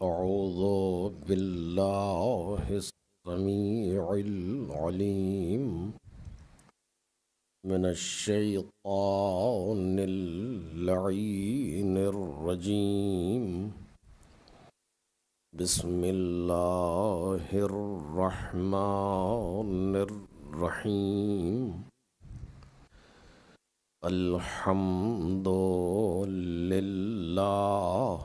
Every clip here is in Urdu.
أعوذ بالله السميع العليم من الشيطان اللعين الرجيم. بسم الله الرحمن الرحيم. الحمد لله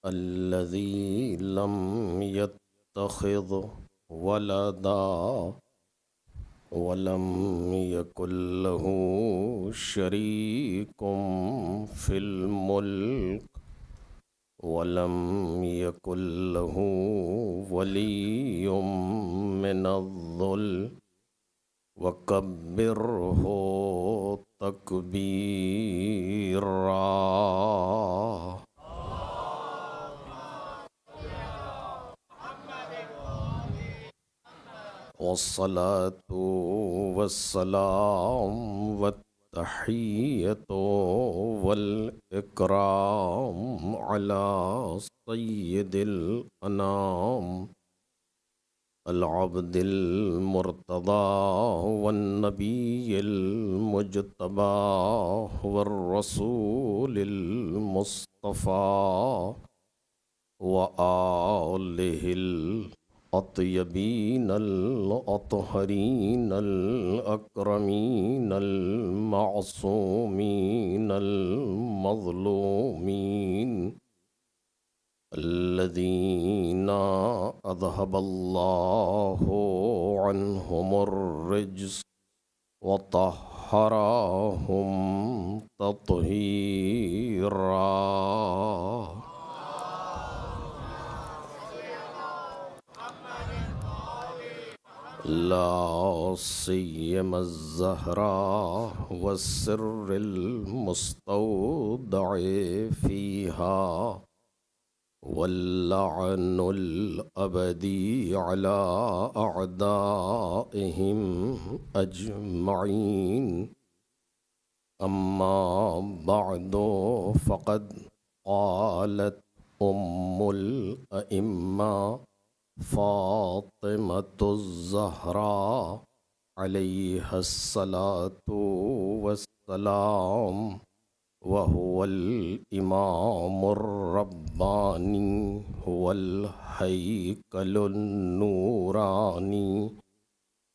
الذي لم يتخذ ولدا ولم يكن له شريك في الملك ولم يكن له ولي من الذل وكبره تكبيرا. والصلاة والسلام والتحية والإكرام على سيد الأنام العبد المرتضى والنبي المجتبى والرسول المصطفى وآله الأطيبين الأطهرين الأكرمين المعصومين المظلومين الذين أذهب الله عنهم الرجس وطهرهم تطهيرا. لا سيما الزهراء والسر المستودع فيها واللعن الأبدي على أعدائهم أجمعين. أما بعد فقد قالت أم الأئمة فاطمة الزهراء عليها الصلاة والسلام وهو الإمام الرباني هو الهيكل النوراني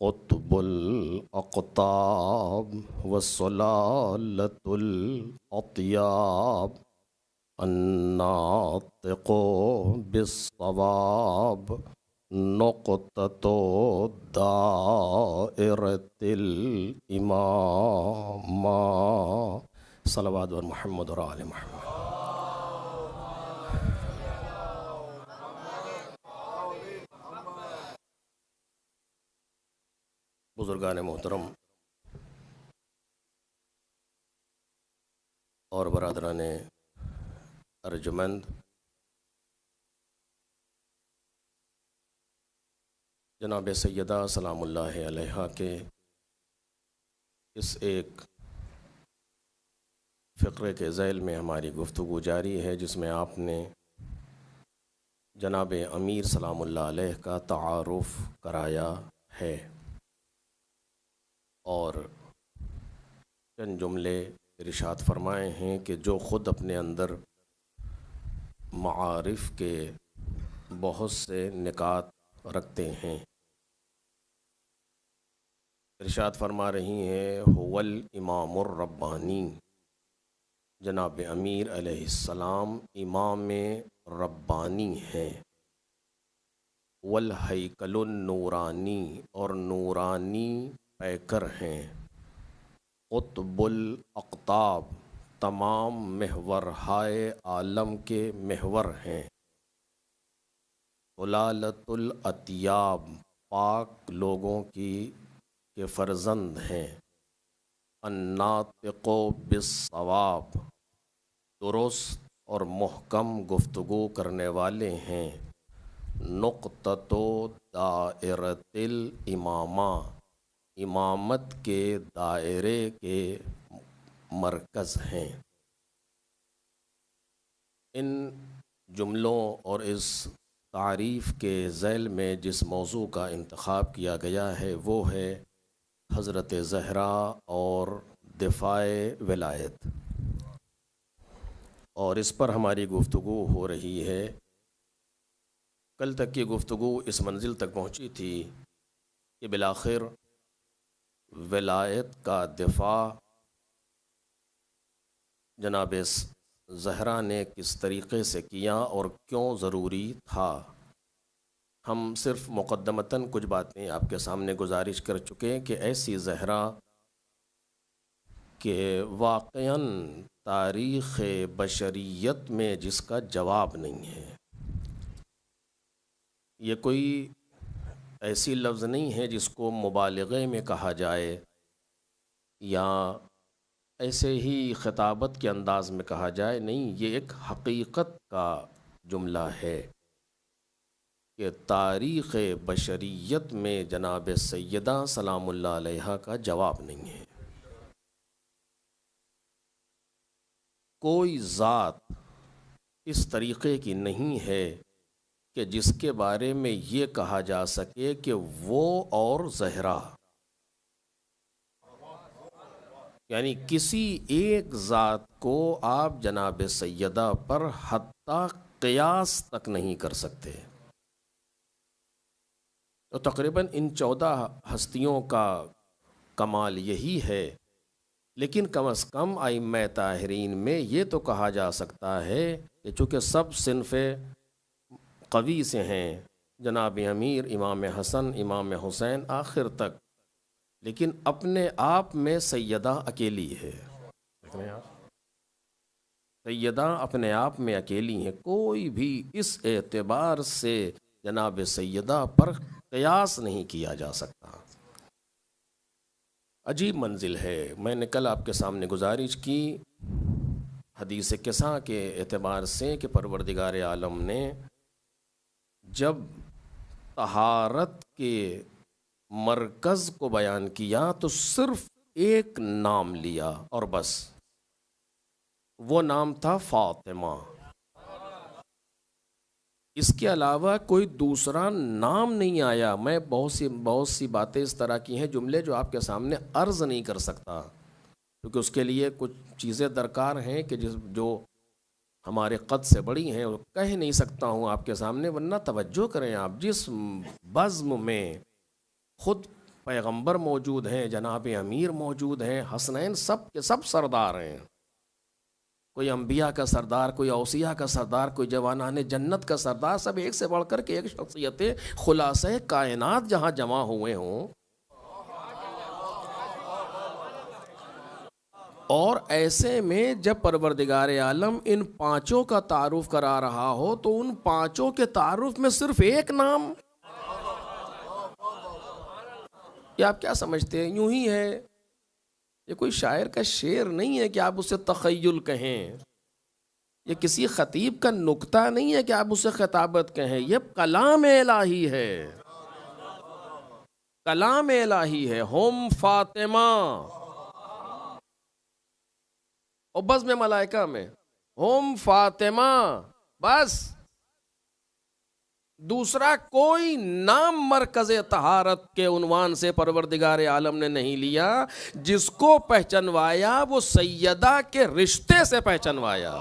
قطب الأقطاب وسلالة الأطياب الناطق بالصواب نقطة دائرة الإمامة. صلوات محمد اور آل محمد. بزرگان محترم اور برادران ارجمند، جناب سیدہ سلام اللہ علیہا کے اس ایک فقرے کے ذیل میں ہماری گفتگو جاری ہے، جس میں آپ نے جناب امیر سلام اللہ علیہ کا تعارف کرایا ہے اور چند جملے ارشاد فرمائے ہیں کہ جو خود اپنے اندر معارف کے بہت سے نکات رکھتے ہیں، ارشاد فرما رہی ہیں هو الامام الربانی، جناب امیر علیہ السلام امام ربانی ہیں، والہیکل النورانی اور نورانی پیکر ہیں، قطب الاقطاب تمام محورہائے عالم کے محور ہیں، سلالۃ الاطیاب پاک لوگوں کی کے فرزند ہیں، الناطق بالصواب درست اور محکم گفتگو کرنے والے ہیں، نقطۃ دائرۃ الامامہ امامت کے دائرے کے مرکز ہیں۔ ان جملوں اور اس تعریف کے ذیل میں جس موضوع کا انتخاب کیا گیا ہے وہ ہے حضرت زہرا اور دفاع ولایت، اور اس پر ہماری گفتگو ہو رہی ہے۔ کل تک کی گفتگو اس منزل تک پہنچی تھی کہ بالآخر ولایت کا دفاع جناب زہرا نے کس طریقے سے کیا اور کیوں ضروری تھا۔ ہم صرف مقدمتاً کچھ باتیں آپ کے سامنے گزارش کر چکے کہ ایسی زہرا کہ واقعاً تاریخ بشریت میں جس کا جواب نہیں ہے۔ یہ کوئی ایسی لفظ نہیں ہے جس کو مبالغے میں کہا جائے یا ایسے ہی خطابت کے انداز میں کہا جائے، نہیں، یہ ایک حقیقت کا جملہ ہے کہ تاریخ بشریت میں جناب سیدہ سلام اللہ علیہا کا جواب نہیں ہے۔ کوئی ذات اس طریقے کی نہیں ہے کہ جس کے بارے میں یہ کہا جا سکے کہ وہ اور زہرا، یعنی کسی ایک ذات کو آپ جناب سیدہ پر حتی قیاس تک نہیں کر سکتے۔ تو تقریباً ان 14 ہستیوں کا کمال یہی ہے، لیکن کم از کم ائمہ طاہرین میں یہ تو کہا جا سکتا ہے کہ چونکہ سب صنف قوی سے ہیں، جناب امیر، امام حسن، امام حسین آخر تک، لیکن اپنے آپ میں سیدہ اکیلی ہے۔ سیدہ اپنے آپ میں اکیلی ہیں، کوئی بھی اس اعتبار سے جناب سیدہ پر قیاس نہیں کیا جا سکتا۔ عجیب منزل ہے۔ میں نے کل آپ کے سامنے گزارش کی حدیث کسا کے اعتبار سے کہ پروردگار عالم نے جب طہارت کے مرکز کو بیان کیا تو صرف ایک نام لیا اور بس، وہ نام تھا فاطمہ۔ اس کے علاوہ کوئی دوسرا نام نہیں آیا۔ میں بہت سی باتیں اس طرح کی ہیں، جملے جو آپ کے سامنے عرض نہیں کر سکتا، کیونکہ اس کے لیے کچھ چیزیں درکار ہیں کہ جو ہمارے قد سے بڑی ہیں، وہ کہہ نہیں سکتا ہوں آپ کے سامنے، ورنہ توجہ کریں آپ، جس بزم میں خود پیغمبر موجود ہیں، جناب امیر موجود ہیں، حسنین سب کے سب سردار ہیں، کوئی انبیاء کا سردار، کوئی اوصیاء کا سردار، کوئی جوانان جنت کا سردار، سب ایک سے بڑھ کر کے ایک شخصیت خلاصہ کائنات جہاں جمع ہوئے ہوں، اور ایسے میں جب پروردگار عالم ان پانچوں کا تعارف کرا رہا ہو تو ان پانچوں کے تعارف میں صرف ایک نام، یہ آپ کیا سمجھتے ہیں؟ یوں ہی ہے، یہ کوئی شاعر کا شعر نہیں ہے کہ آپ اسے تخیل کہیں، یہ کسی خطیب کا نکتہ نہیں ہے کہ آپ اسے خطابت کہیں، یہ کلام الہی ہے، کلام الہی ہے۔ ہم فاطمہ، اور بس میں ملائکہ میں ہم فاطمہ، بس دوسرا کوئی نام مرکز طہارت کے عنوان سے پروردگار عالم نے نہیں لیا۔ جس کو پہچنوایا وہ سیدہ کے رشتے سے پہچنوایا۔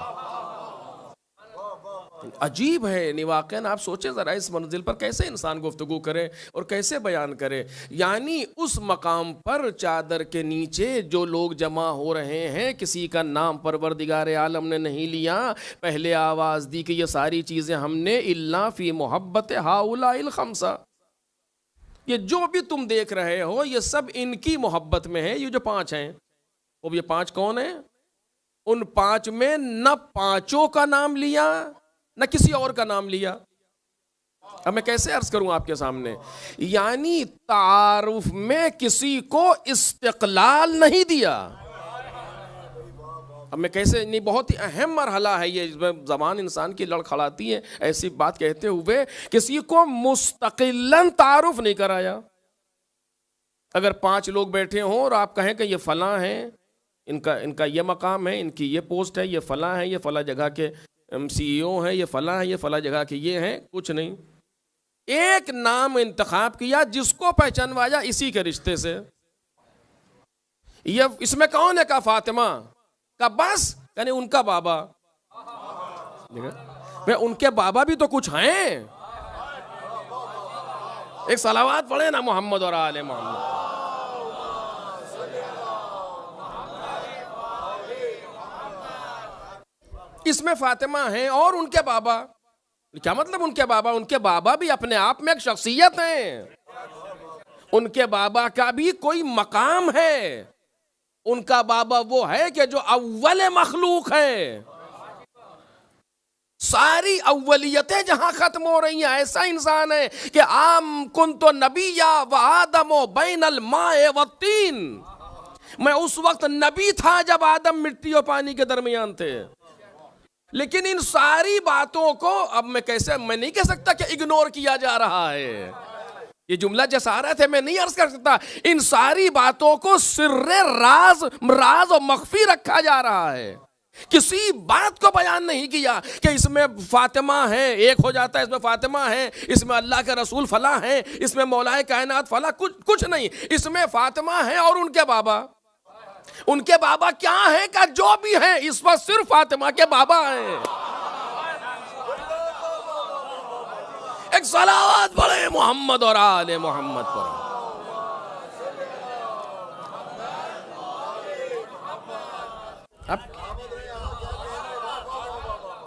عجیب ہے، یعنی واقعاً آپ سوچیں ذرا اس منزل پر کیسے انسان گفتگو کرے اور کیسے بیان کرے۔ یعنی اس مقام پر چادر کے نیچے جو لوگ جمع ہو رہے ہیں، کسی کا نام پروردگار عالم نے نہیں لیا، پہلے آواز دی کہ یہ ساری چیزیں ہم نے الا فی محبت ہؤلاء الخمسہ، یہ جو بھی تم دیکھ رہے ہو یہ سب ان کی محبت میں ہے۔ یہ جو 5 ہیں، اب یہ 5 کون ہیں؟ ان 5 میں نہ پانچوں کا نام لیا نہ کسی اور کا نام لیا۔ اب میں کیسے عرض کروں آپ کے سامنے، یعنی تعارف میں کسی کو استقلال نہیں دیا۔ اب میں کیسے، نہیں، بہت ہی اہم مرحلہ ہے یہ، زبان انسان کی لڑکھڑاتی ہے ایسی بات کہتے ہوئے، کسی کو مستقلاً تعارف نہیں کرایا۔ اگر 5 لوگ بیٹھے ہوں اور آپ کہیں کہ یہ فلاں ہیں، ان کا یہ مقام ہے، ان کی یہ پوسٹ ہے، یہ فلاں ہے، یہ فلاں جگہ کے CEO ہیں، یہ فلاں ہیں، یہ فلاں جگہ کے یہ ہیں، کچھ نہیں. ایک نام انتخاب کیا جس کو پہچانوایا اسی کے رشتے سے. یہ اس میں کون ہے؟ کہا فاطمہ. کہا بس؟ یعنی ان کا بابا. ان کے بابا بھی تو کچھ ہیں. ایک صلوات پڑھے نا محمد اور آل محمد. اس میں فاطمہ ہیں اور ان کے بابا. کیا مطلب ان کے بابا؟ ان کے بابا بھی اپنے آپ میں ایک شخصیت ہیں. ان کے بابا کا بھی کوئی مقام ہے. ان کا بابا وہ ہے کہ جو اول مخلوق ہے. ساری اولیتیں جہاں ختم ہو رہی ہیں ایسا انسان ہے کہ کنت نبیا و آدم بین الماء والطین. میں اس وقت نبی تھا جب آدم مٹی اور پانی کے درمیان تھے. لیکن ان ساری باتوں کو اب میں نہیں کہہ سکتا کہ اگنور کیا جا رہا ہے. یہ جملہ جسارت ہے، میں نہیں عرض کر سکتا. ان ساری باتوں کو سر راز و مخفی رکھا جا رہا ہے. کسی بات کو بیان نہیں کیا کہ اس میں فاطمہ ہے، ایک ہو جاتا ہے اس میں فاطمہ ہے، اس میں اللہ کے رسول فلاں ہیں، اس میں مولا کائنات فلاں. کچھ نہیں. اس میں فاطمہ ہے اور ان کے بابا. ان کے بابا کیا ہیں؟ کہ جو بھی ہیں اس وقت صرف فاطمہ کے بابا ہیں. ایک صلوات پڑھے محمد اور آل محمد پر.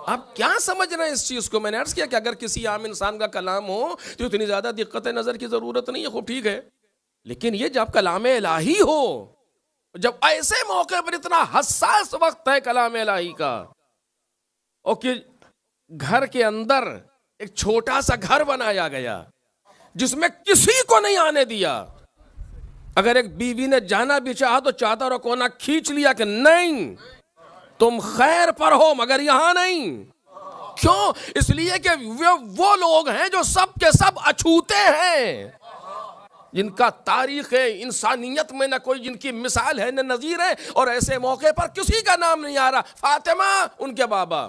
اب کیا سمجھ رہے ہیں اس چیز کو؟ میں نے عرض کیا کہ اگر کسی عام انسان کا کلام ہو تو اتنی زیادہ دقت نظر کی ضرورت نہیں ہے، خوب ٹھیک ہے. لیکن یہ جب کلام الہی ہو، جب ایسے موقع پر اتنا حساس وقت ہے کلام الہی کا، اور کہ گھر کے اندر ایک چھوٹا سا گھر بنایا گیا جس میں کسی کو نہیں آنے دیا. اگر ایک بیوی نے جانا بھی چاہا تو چادر اور کونا کھینچ لیا کہ نہیں تم خیر پر ہو مگر یہاں نہیں. کیوں؟ اس لیے کہ وہ لوگ ہیں جو سب کے سب اچھوتے ہیں، جن کا تاریخ انسانیت میں نہ کوئی جن کی مثال ہے نہ نظیر ہے. اور ایسے موقع پر کسی کا نام نہیں آ رہا. فاطمہ ان کے بابا.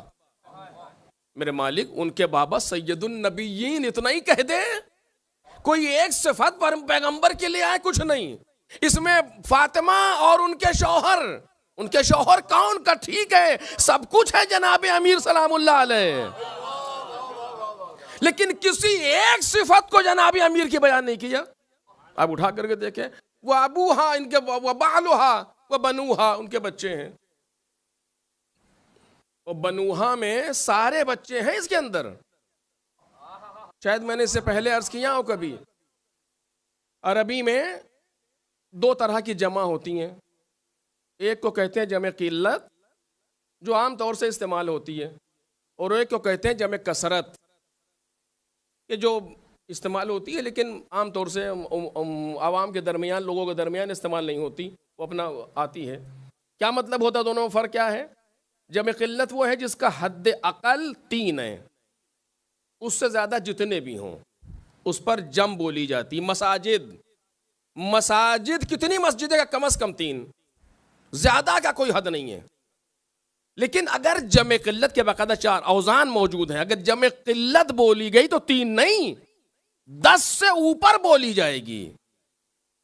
میرے مالک ان کے بابا سید النبیین اتنا ہی کہہ دے. کوئی ایک صفت پر پیغمبر کے لیے آئے کچھ نہیں. اس میں فاطمہ اور ان کے شوہر کون کا ٹھیک ہے سب کچھ ہے جناب امیر سلام اللہ علیہ، لیکن کسی ایک صفت کو جناب امیر کی بیان نہیں کیا. آپ اٹھا کر کے دیکھیں، وہ ابوہا ان کے، وہ بالوہا وہ بنوہا ان کے بچے ہیں. اور بنوہا میں سارے بچے ہیں اس کے اندر. شاید میں نے اس سے پہلے عرض کیا ہو کبھی، عربی میں دو طرح کی جمع ہوتی ہیں. ایک کو کہتے ہیں جمع قلت جو عام طور سے استعمال ہوتی ہے، اور ایک کو کہتے ہیں جمع کثرت کہ جو استعمال ہوتی ہے لیکن عام طور سے عوام کے درمیان، لوگوں کے درمیان استعمال نہیں ہوتی، وہ اپنا آتی ہے. کیا مطلب ہوتا ہے دونوں میں فرق کیا ہے؟ جمع قلت وہ ہے جس کا حد اقل 3 ہے، اس سے زیادہ جتنے بھی ہوں اس پر جم بولی جاتی. مساجد کتنی مسجدیں کا؟ کم از کم 3، زیادہ کا کوئی حد نہیں ہے. لیکن اگر جمع قلت کے باقاعدہ 4 اوزان موجود ہیں، اگر جمع قلت بولی گئی تو 3 نہیں 10 سے اوپر بولی جائے گی.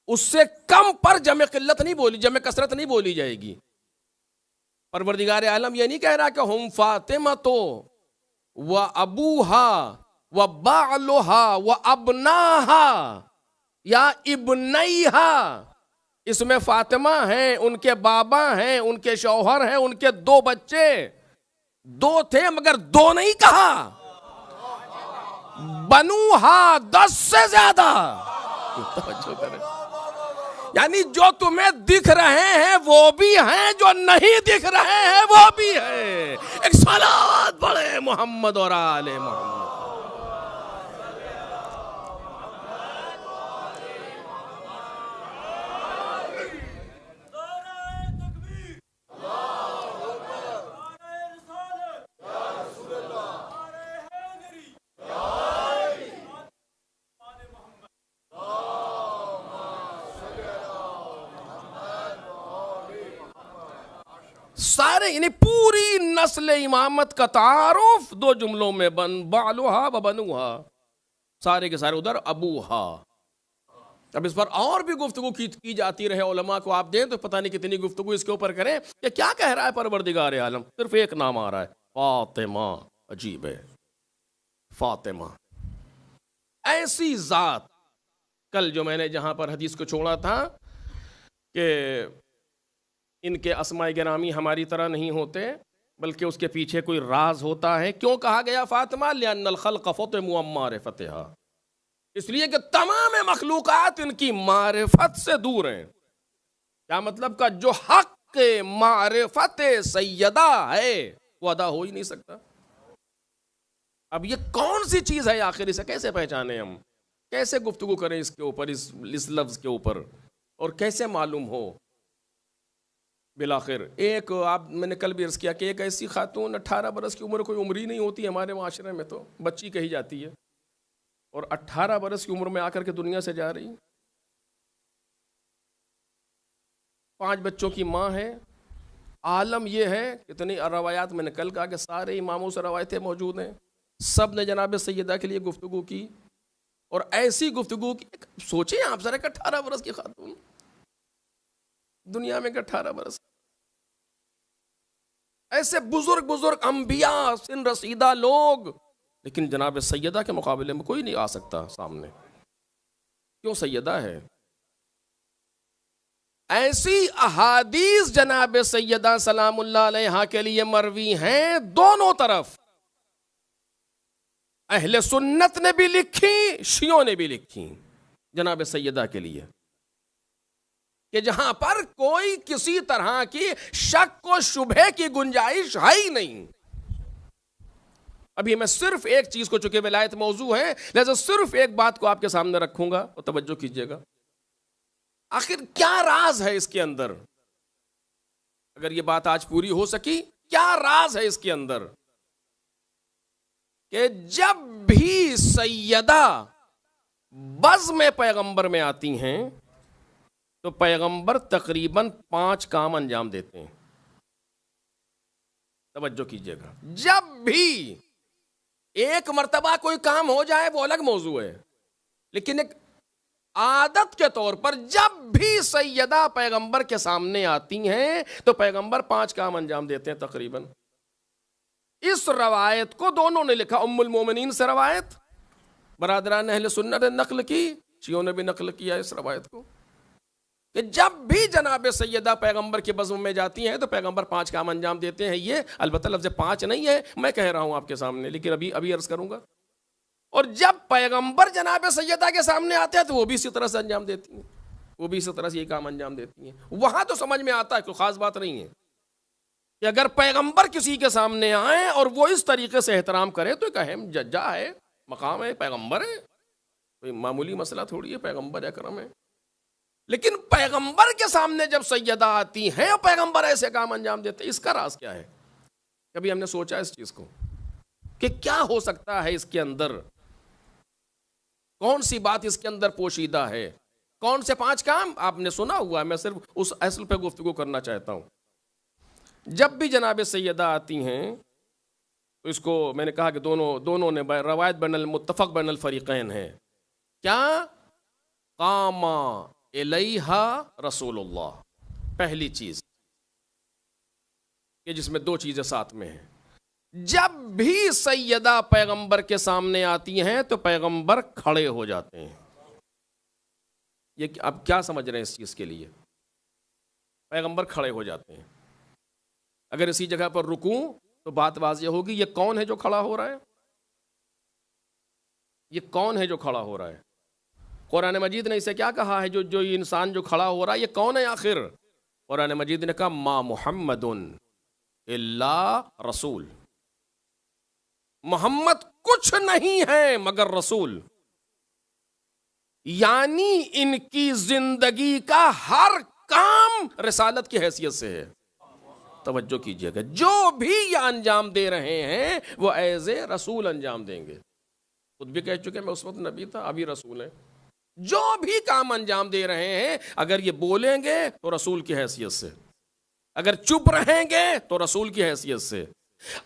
اس سے کم پر جمع قلت نہیں بولی، جمع کثرت نہیں بولی جائے گی. پروردگار عالم یہ نہیں کہہ رہا کہ ہم فاطمہ و ابوہا و بعلہا و ابناہا یا ابنیہا. اس میں فاطمہ ہیں، ان کے بابا ہیں، ان کے شوہر ہیں، ان کے 2 بچے. 2 تھے مگر 2 نہیں کہا. بنوہا 10 سے زیادہ. توجہ کریں، یعنی جو تمہیں دکھ رہے ہیں وہ بھی ہیں، جو نہیں دکھ رہے ہیں وہ بھی ہیں. ایک صلوات پڑھے محمد اور آل محمد. سارے یعنی پوری نسل امامت کا تعارف دو جملوں میں بن بالوہا و بنوہا، سارے کے سارے ادھر ابوہا۔ اب اس پر اور بھی گفتگو کی جاتی رہے، علماء کو آپ دیں تو پتہ نہیں کتنی گفتگو اس کے اوپر کریں کہ کیا کہہ رہا ہے پروردگار عالم۔ صرف ایک نام آ رہا ہے، فاطمہ۔ عجیب ہے، فاطمہ ایسی ذات۔ کل جو میں نے جہاں پر حدیث کو چھوڑا تھا کہ ان کے اسماء گرامی ہماری طرح نہیں ہوتے بلکہ اس کے پیچھے کوئی راز ہوتا ہے۔ کیوں کہا گیا فاطمہ؟ لأن الخلق فطموا عن معرفتها، اس لیے کہ تمام مخلوقات ان کی معرفت سے دور ہیں۔ کیا مطلب؟ کا جو حق معرفت سیدہ ہے وہ ادا ہو ہی نہیں سکتا۔ اب یہ کون سی چیز ہے آخر؟ اسے کیسے پہچانے ہم؟ کیسے گفتگو کریں اس کے اوپر، اس لفظ کے اوپر، اور کیسے معلوم ہو؟ بالآخر ایک میں نے کل بھی عرض کیا کہ ایک ایسی خاتون 18 برس کی عمر، کوئی عمر ہی نہیں ہوتی ہمارے معاشرے میں، تو بچی کہی جاتی ہے، اور 18 برس کی عمر میں آ کر کے دنیا سے جا رہی، 5 بچوں کی ماں ہے۔ عالم یہ ہے، کتنی روایات میں نے کل کہا کہ سارے اماموں سے روایتیں موجود ہیں، سب نے جناب سیدہ کے لیے گفتگو کی، اور ایسی گفتگو کی۔ سوچیں آپ ذرا کہ 18 برس کی خاتون دنیا میں، 18 برس، ایسے بزرگ انبیاء، سن رسیدہ لوگ، لیکن جناب سیدہ کے مقابلے میں کوئی نہیں آ سکتا سامنے۔ کیوں؟ سیدہ ہے۔ ایسی احادیث جناب سیدہ سلام اللہ علیہا کے لیے مروی ہیں دونوں طرف، اہل سنت نے بھی لکھی، شیعوں نے بھی لکھی جناب سیدہ کے لیے، کہ جہاں پر کوئی کسی طرح کی شک و شبہ کی گنجائش ہے ہی نہیں۔ ابھی میں صرف ایک چیز کو، چونکہ ولایت موضوع ہے لہذا صرف ایک بات کو آپ کے سامنے رکھوں گا اور توجہ کیجئے گا۔ آخر کیا راز ہے اس کے اندر؟ اگر یہ بات آج پوری ہو سکی، کیا راز ہے اس کے اندر؟ کہ جب بھی سیدہ بزم پیغمبر میں آتی ہیں تو پیغمبر تقریباً 5 کام انجام دیتے ہیں۔ توجہ کیجئے گا، جب بھی ایک مرتبہ کوئی کام ہو جائے وہ الگ موضوع ہے، لیکن ایک عادت کے طور پر جب بھی سیدہ پیغمبر کے سامنے آتی ہیں تو پیغمبر 5 کام انجام دیتے ہیں تقریباً۔ اس روایت کو دونوں نے لکھا، ام المومنین سے روایت برادران اہل سنت نے نقل کی، شیعوں نے بھی نقل کیا اس روایت کو، کہ جب بھی جناب سیدہ پیغمبر کے بزم میں جاتی ہیں تو پیغمبر 5 کام انجام دیتے ہیں۔ یہ البتہ لفظ 5 نہیں ہے، میں کہہ رہا ہوں آپ کے سامنے، لیکن ابھی عرض کروں گا۔ اور جب پیغمبر جناب سیدہ کے سامنے آتے ہیں تو وہ بھی اسی طرح سے انجام دیتی ہیں، وہ بھی اسی طرح سے یہ کام انجام دیتی ہیں۔ وہاں تو سمجھ میں آتا ہے، کوئی خاص بات نہیں ہے کہ اگر پیغمبر کسی کے سامنے آئیں اور وہ اس طریقے سے احترام کرے تو ایک اہم ججا ہے، مقام ہے، پیغمبر ہے، کوئی معمولی مسئلہ تھوڑی ہے، پیغمبر اکرم ہے۔ لیکن پیغمبر کے سامنے جب سیدہ آتی ہیں اور پیغمبر ایسے کام انجام دیتے ہیں، اس کا راز کیا ہے؟ کبھی ہم نے سوچا اس چیز کو کہ کیا ہو سکتا ہے اس کے اندر؟ کون سی بات اس کے اندر پوشیدہ ہے؟ کون سے 5 کام؟ آپ نے سنا ہوا ہے، میں صرف اس اصل پہ گفتگو کرنا چاہتا ہوں۔ جب بھی جناب سیدہ آتی ہیں تو اس کو میں نے کہا کہ دونوں نے روایت بین المتفق بین الفریقین ہے۔ کیا؟ قام الیہا رسول اللہ، پہلی چیز کہ جس میں 2 چیزیں ساتھ میں ہیں۔ جب بھی سیدہ پیغمبر کے سامنے آتی ہیں تو پیغمبر کھڑے ہو جاتے ہیں۔ یہ اب کیا سمجھ رہے ہیں اس چیز کے لیے؟ پیغمبر کھڑے ہو جاتے ہیں۔ اگر اسی جگہ پر رکوں تو بات واضح ہوگی، یہ کون ہے جو کھڑا ہو رہا ہے؟ یہ کون ہے جو کھڑا ہو رہا ہے؟ قرآن مجید نے اسے کیا کہا ہے؟ جو انسان جو کھڑا ہو رہا ہے یہ کون ہے آخر؟ قرآن مجید نے کہا ما محمد الا رسول، محمد کچھ نہیں ہے مگر رسول، یعنی ان کی زندگی کا ہر کام رسالت کی حیثیت سے ہے۔ توجہ کیجئے گا، جو بھی یہ انجام دے رہے ہیں وہ ایز اے رسول انجام دیں گے۔ خود بھی کہہ چکے میں اس وقت نبی تھا، ابھی رسول ہیں۔ جو بھی کام انجام دے رہے ہیں اگر یہ بولیں گے تو رسول کی حیثیت سے، اگر چپ رہیں گے تو رسول کی حیثیت سے،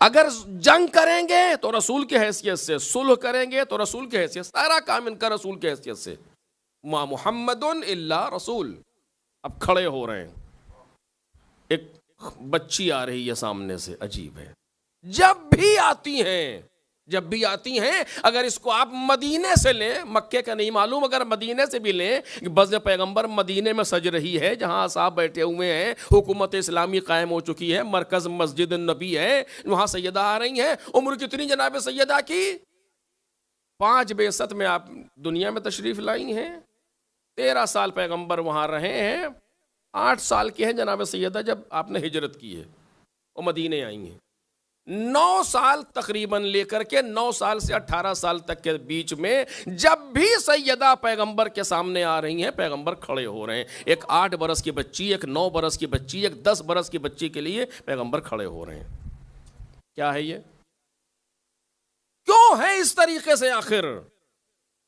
اگر جنگ کریں گے تو رسول کی حیثیت سے، صلح کریں گے تو رسول کی حیثیت سے، سارا کام ان کا رسول کی حیثیت سے. ما محمد الا رسول. اب کھڑے ہو رہے ہیں، ایک بچی آ رہی ہے سامنے سے، عجیب ہے، جب بھی آتی ہیں اگر اس کو آپ مدینے سے لیں، مکے کا نہیں معلوم، اگر مدینے سے بھی لیں، بزم پیغمبر مدینے میں سج رہی ہے، جہاں صاحب بیٹھے ہوئے ہیں، حکومت اسلامی قائم ہو چکی ہے، مرکز مسجد النبی ہے، وہاں سیدہ آ رہی ہیں. عمر کتنی جناب سیدہ کی؟ 5 بعثت میں آپ دنیا میں تشریف لائی ہیں، 13 سال پیغمبر وہاں رہے ہیں، 8 سال کی ہیں جناب سیدہ جب آپ نے ہجرت کی ہے، وہ مدینے آئی ہیں. 9 سال تقریباً لے کر کے 9 سال سے 18 سال تک کے بیچ میں جب بھی سیدہ پیغمبر کے سامنے آ رہی ہیں، پیغمبر کھڑے ہو رہے ہیں. ایک 8 برس کی بچی، ایک 9 برس کی بچی، ایک 10 برس کی بچی کے لیے پیغمبر کھڑے ہو رہے ہیں. کیا ہے یہ؟ کیوں ہے اس طریقے سے آخر؟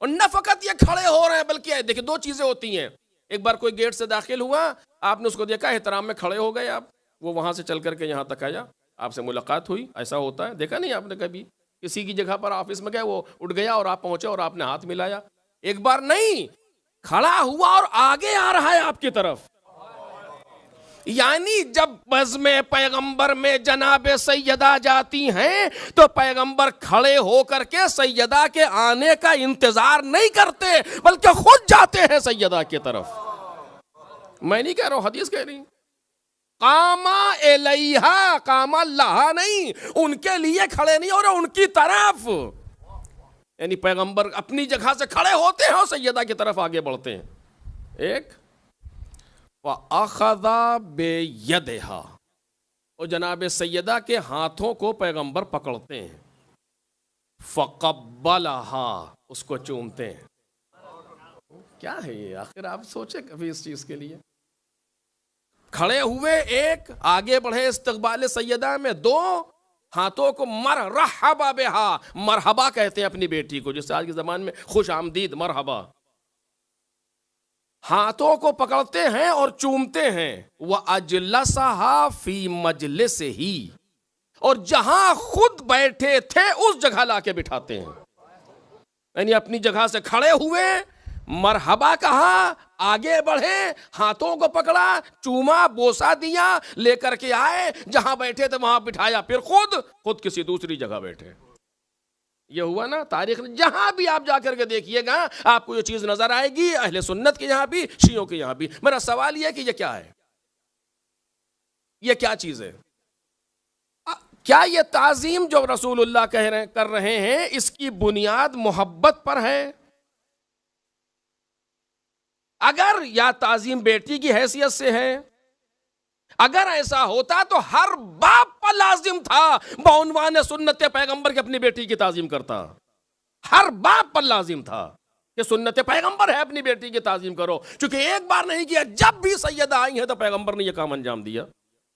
اور نہ فقط یہ کھڑے ہو رہے ہیں بلکہ دیکھیں 2 چیزیں ہوتی ہیں. ایک بار کوئی گیٹ سے داخل ہوا، آپ نے اس کو دیکھا، احترام میں کھڑے ہو گئے آپ، وہ وہاں سے چل کر کے یہاں تک آیا، آپ سے ملاقات ہوئی. ایسا ہوتا ہے، دیکھا نہیں آپ نے کبھی کسی کی جگہ پر آفس میں گئے، وہ اٹھ گیا اور آپ پہنچے اور آپ نے ہاتھ ملایا؟ ایک بار نہیں، کھڑا ہوا اور آگے آ رہا ہے آپ کی طرف. یعنی جب بزم پیغمبر میں جناب سیدہ جاتی ہیں تو پیغمبر کھڑے ہو کر کے سیدہ کے آنے کا انتظار نہیں کرتے بلکہ خود جاتے ہیں سیدہ کی طرف. میں نہیں کہہ رہا ہوں، حدیث کہہ رہی. قاما الیہا، قاما لہا نہیں، ان کے لیے کھڑے نہیں ہو رہے، ان کی طرف. یعنی پیغمبر اپنی جگہ سے کھڑے ہوتے ہیں اور سیدہ کی طرف آگے بڑھتے ہیں. ایک وَأَخَذَ بِيَدِهَا، اور جناب سیدہ کے ہاتھوں کو پیغمبر پکڑتے ہیں. فَقَبَّلَهَا، اس کو چومتے ہیں. کیا ہے یہ آخر؟ آپ سوچیں کبھی اس چیز کے لیے. کھڑے ہوئے، ایک آگے بڑھے استقبال سیدہ میں، 2 ہاتھوں کو مرحبا بہا، مرحبا کہتے ہیں اپنی بیٹی کو، جس سے آج کے زمان میں خوش آمدید، مرحبا. ہاتھوں کو پکڑتے ہیں اور چومتے ہیں. وَأَجْلَسَهَا فِي مَجْلِسِهِ، اور جہاں خود بیٹھے تھے اس جگہ لا کے بٹھاتے ہیں. یعنی اپنی جگہ سے کھڑے ہوئے، مرحبا کہا، آگے بڑھے، ہاتھوں کو پکڑا، چوما، بوسا دیا، لے کر کے آئے، جہاں بیٹھے تھے وہاں بٹھایا، پھر خود کسی دوسری جگہ بیٹھے. یہ ہوا نا تاریخ میں. جہاں بھی آپ جا کر کے دیکھیے گا آپ کو یہ چیز نظر آئے گی، اہل سنت کے یہاں بھی، شیعوں کے یہاں بھی. میرا سوال یہ ہے کہ یہ کیا ہے؟ یہ کیا چیز ہے؟ کیا یہ تعظیم جو رسول اللہ کر رہے ہیں اس کی بنیاد محبت پر ہے؟ اگر یا تعظیم بیٹی کی حیثیت سے ہے، اگر ایسا ہوتا تو ہر باپ پر لازم تھا بعنوان سنت پیغمبر کی اپنی بیٹی کی تعظیم کرتا. ہر باپ پر لازم تھا کہ سنت پیغمبر ہے، اپنی بیٹی کی تعظیم کرو. چونکہ ایک بار نہیں کیا، جب بھی سیدہ آئی ہیں تو پیغمبر نے یہ کام انجام دیا.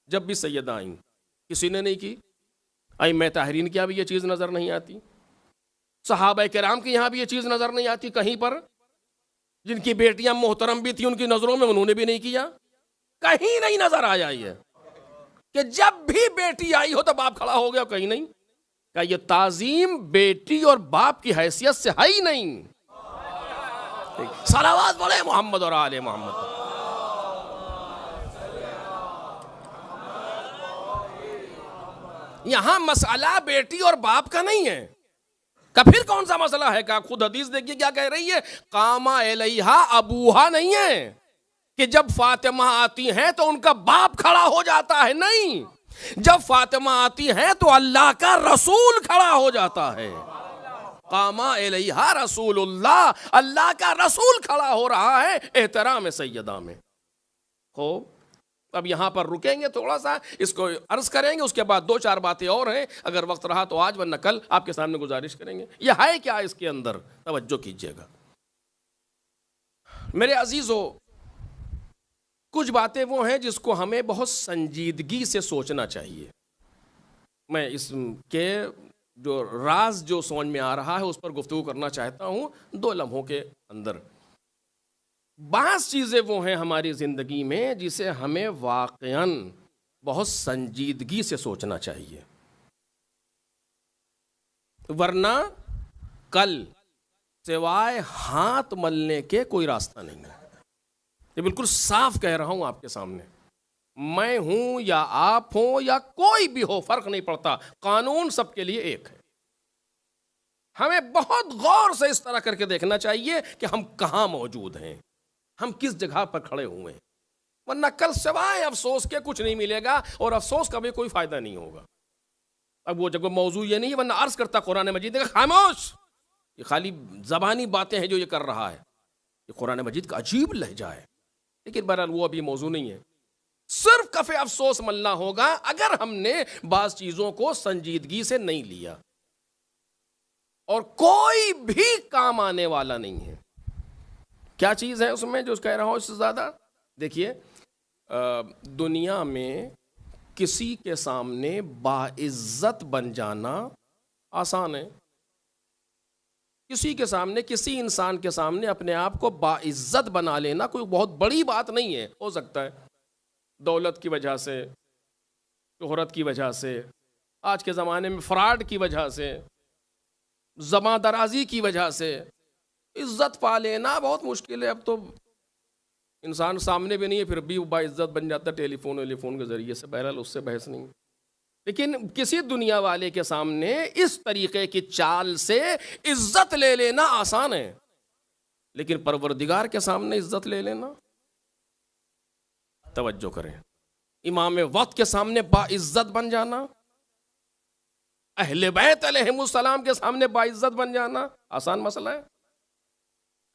جب بھی سیدہ آئیں کسی نے نہیں کی. ائمہ طاہرین کے یہاں بھی یہ چیز نظر نہیں آتی، صحابہ کرام کے یہاں بھی یہ چیز نظر نہیں آتی. کہیں پر جن کی بیٹیاں محترم بھی تھیں ان کی نظروں میں انہوں نے بھی نہیں کیا. کہیں نہیں نظر آیا یہ کہ جب بھی بیٹی آئی ہو تو باپ کھڑا ہو گیا. کہیں نہیں. کہ یہ تعظیم بیٹی اور باپ کی حیثیت سے ہے ہی نہیں. صلوات پڑھیں محمد اور آل محمد. یہاں مسئلہ بیٹی اور باپ کا نہیں ہے. کہ پھر کون سا مسئلہ ہے؟ کہ خود حدیث دیکھیے کیا کہہ رہی ہے. قاما الیہا ابوہا نہیں ہے کہ جب فاطمہ آتی ہیں تو ان کا باپ کھڑا ہو جاتا ہے. نہیں، جب فاطمہ آتی ہیں تو اللہ کا رسول کھڑا ہو جاتا ہے. قاما الیہا رسول اللہ، اللہ کا رسول کھڑا ہو رہا ہے احترام سیدہ میں. خوب، اب یہاں پر رکیں گے، تھوڑا سا اس کو عرض کریں گے، اس کے بعد 2-4 باتیں اور ہیں، اگر وقت رہا تو آج ورنہ کل آپ کے سامنے گزارش کریں گے. یہ ہے کیا اس کے اندر؟ توجہ کیجئے گا میرے عزیزو. کچھ باتیں وہ ہیں جس کو ہمیں بہت سنجیدگی سے سوچنا چاہیے. میں اس کے جو راز جو سمجھ میں آ رہا ہے اس پر گفتگو کرنا چاہتا ہوں 2 لمحوں کے اندر. بعض چیزیں وہ ہیں ہماری زندگی میں جسے ہمیں واقعاً بہت سنجیدگی سے سوچنا چاہیے، ورنہ کل سوائے ہاتھ ملنے کے کوئی راستہ نہیں ہے۔ یہ بالکل صاف کہہ رہا ہوں آپ کے سامنے، میں ہوں یا آپ ہوں یا کوئی بھی ہو، فرق نہیں پڑتا، قانون سب کے لیے ایک ہے۔ ہمیں بہت غور سے اس طرح کر کے دیکھنا چاہیے کہ ہم کہاں موجود ہیں، ہم کس جگہ پر کھڑے ہوئے ہیں، ورنہ کل سوائے افسوس کے کچھ نہیں ملے گا، اور افسوس کا بھی کوئی فائدہ نہیں ہوگا۔ اب وہ جگہ موضوع یہ نہیں ہے، ورنہ عرض کرتا قرآن مجید کا خاموش، یہ خالی زبانی باتیں ہیں جو یہ کر رہا ہے، یہ قرآن مجید کا عجیب لہجہ ہے، لیکن بہرحال وہ ابھی موضوع نہیں ہے۔ صرف کف افسوس ملنا ہوگا اگر ہم نے بعض چیزوں کو سنجیدگی سے نہیں لیا، اور کوئی بھی کام آنے والا نہیں ہے۔ کیا چیز ہے اس میں جو کہہ رہا ہوں اس سے زیادہ؟ دیکھیے، دنیا میں کسی کے سامنے باعزت بن جانا آسان ہے۔ کسی کے سامنے، کسی انسان کے سامنے اپنے آپ کو باعزت بنا لینا کوئی بہت بڑی بات نہیں ہے۔ ہو سکتا ہے دولت کی وجہ سے، شہرت کی وجہ سے، آج کے زمانے میں فراڈ کی وجہ سے، زباں درازی کی وجہ سے عزت پا لینا بہت مشکل ہے۔ اب تو انسان سامنے بھی نہیں ہے پھر بھی باعزت بن جاتا ہے ٹیلی فون کے ذریعے سے، بہرحال اس سے بحث نہیں۔ لیکن کسی دنیا والے کے سامنے اس طریقے کی چال سے عزت لے لینا آسان ہے، لیکن پروردگار کے سامنے عزت لے لینا، توجہ کریں، امام وقت کے سامنے باعزت بن جانا، اہل بیت علیہم السلام کے سامنے باعزت بن جانا آسان مسئلہ ہے؟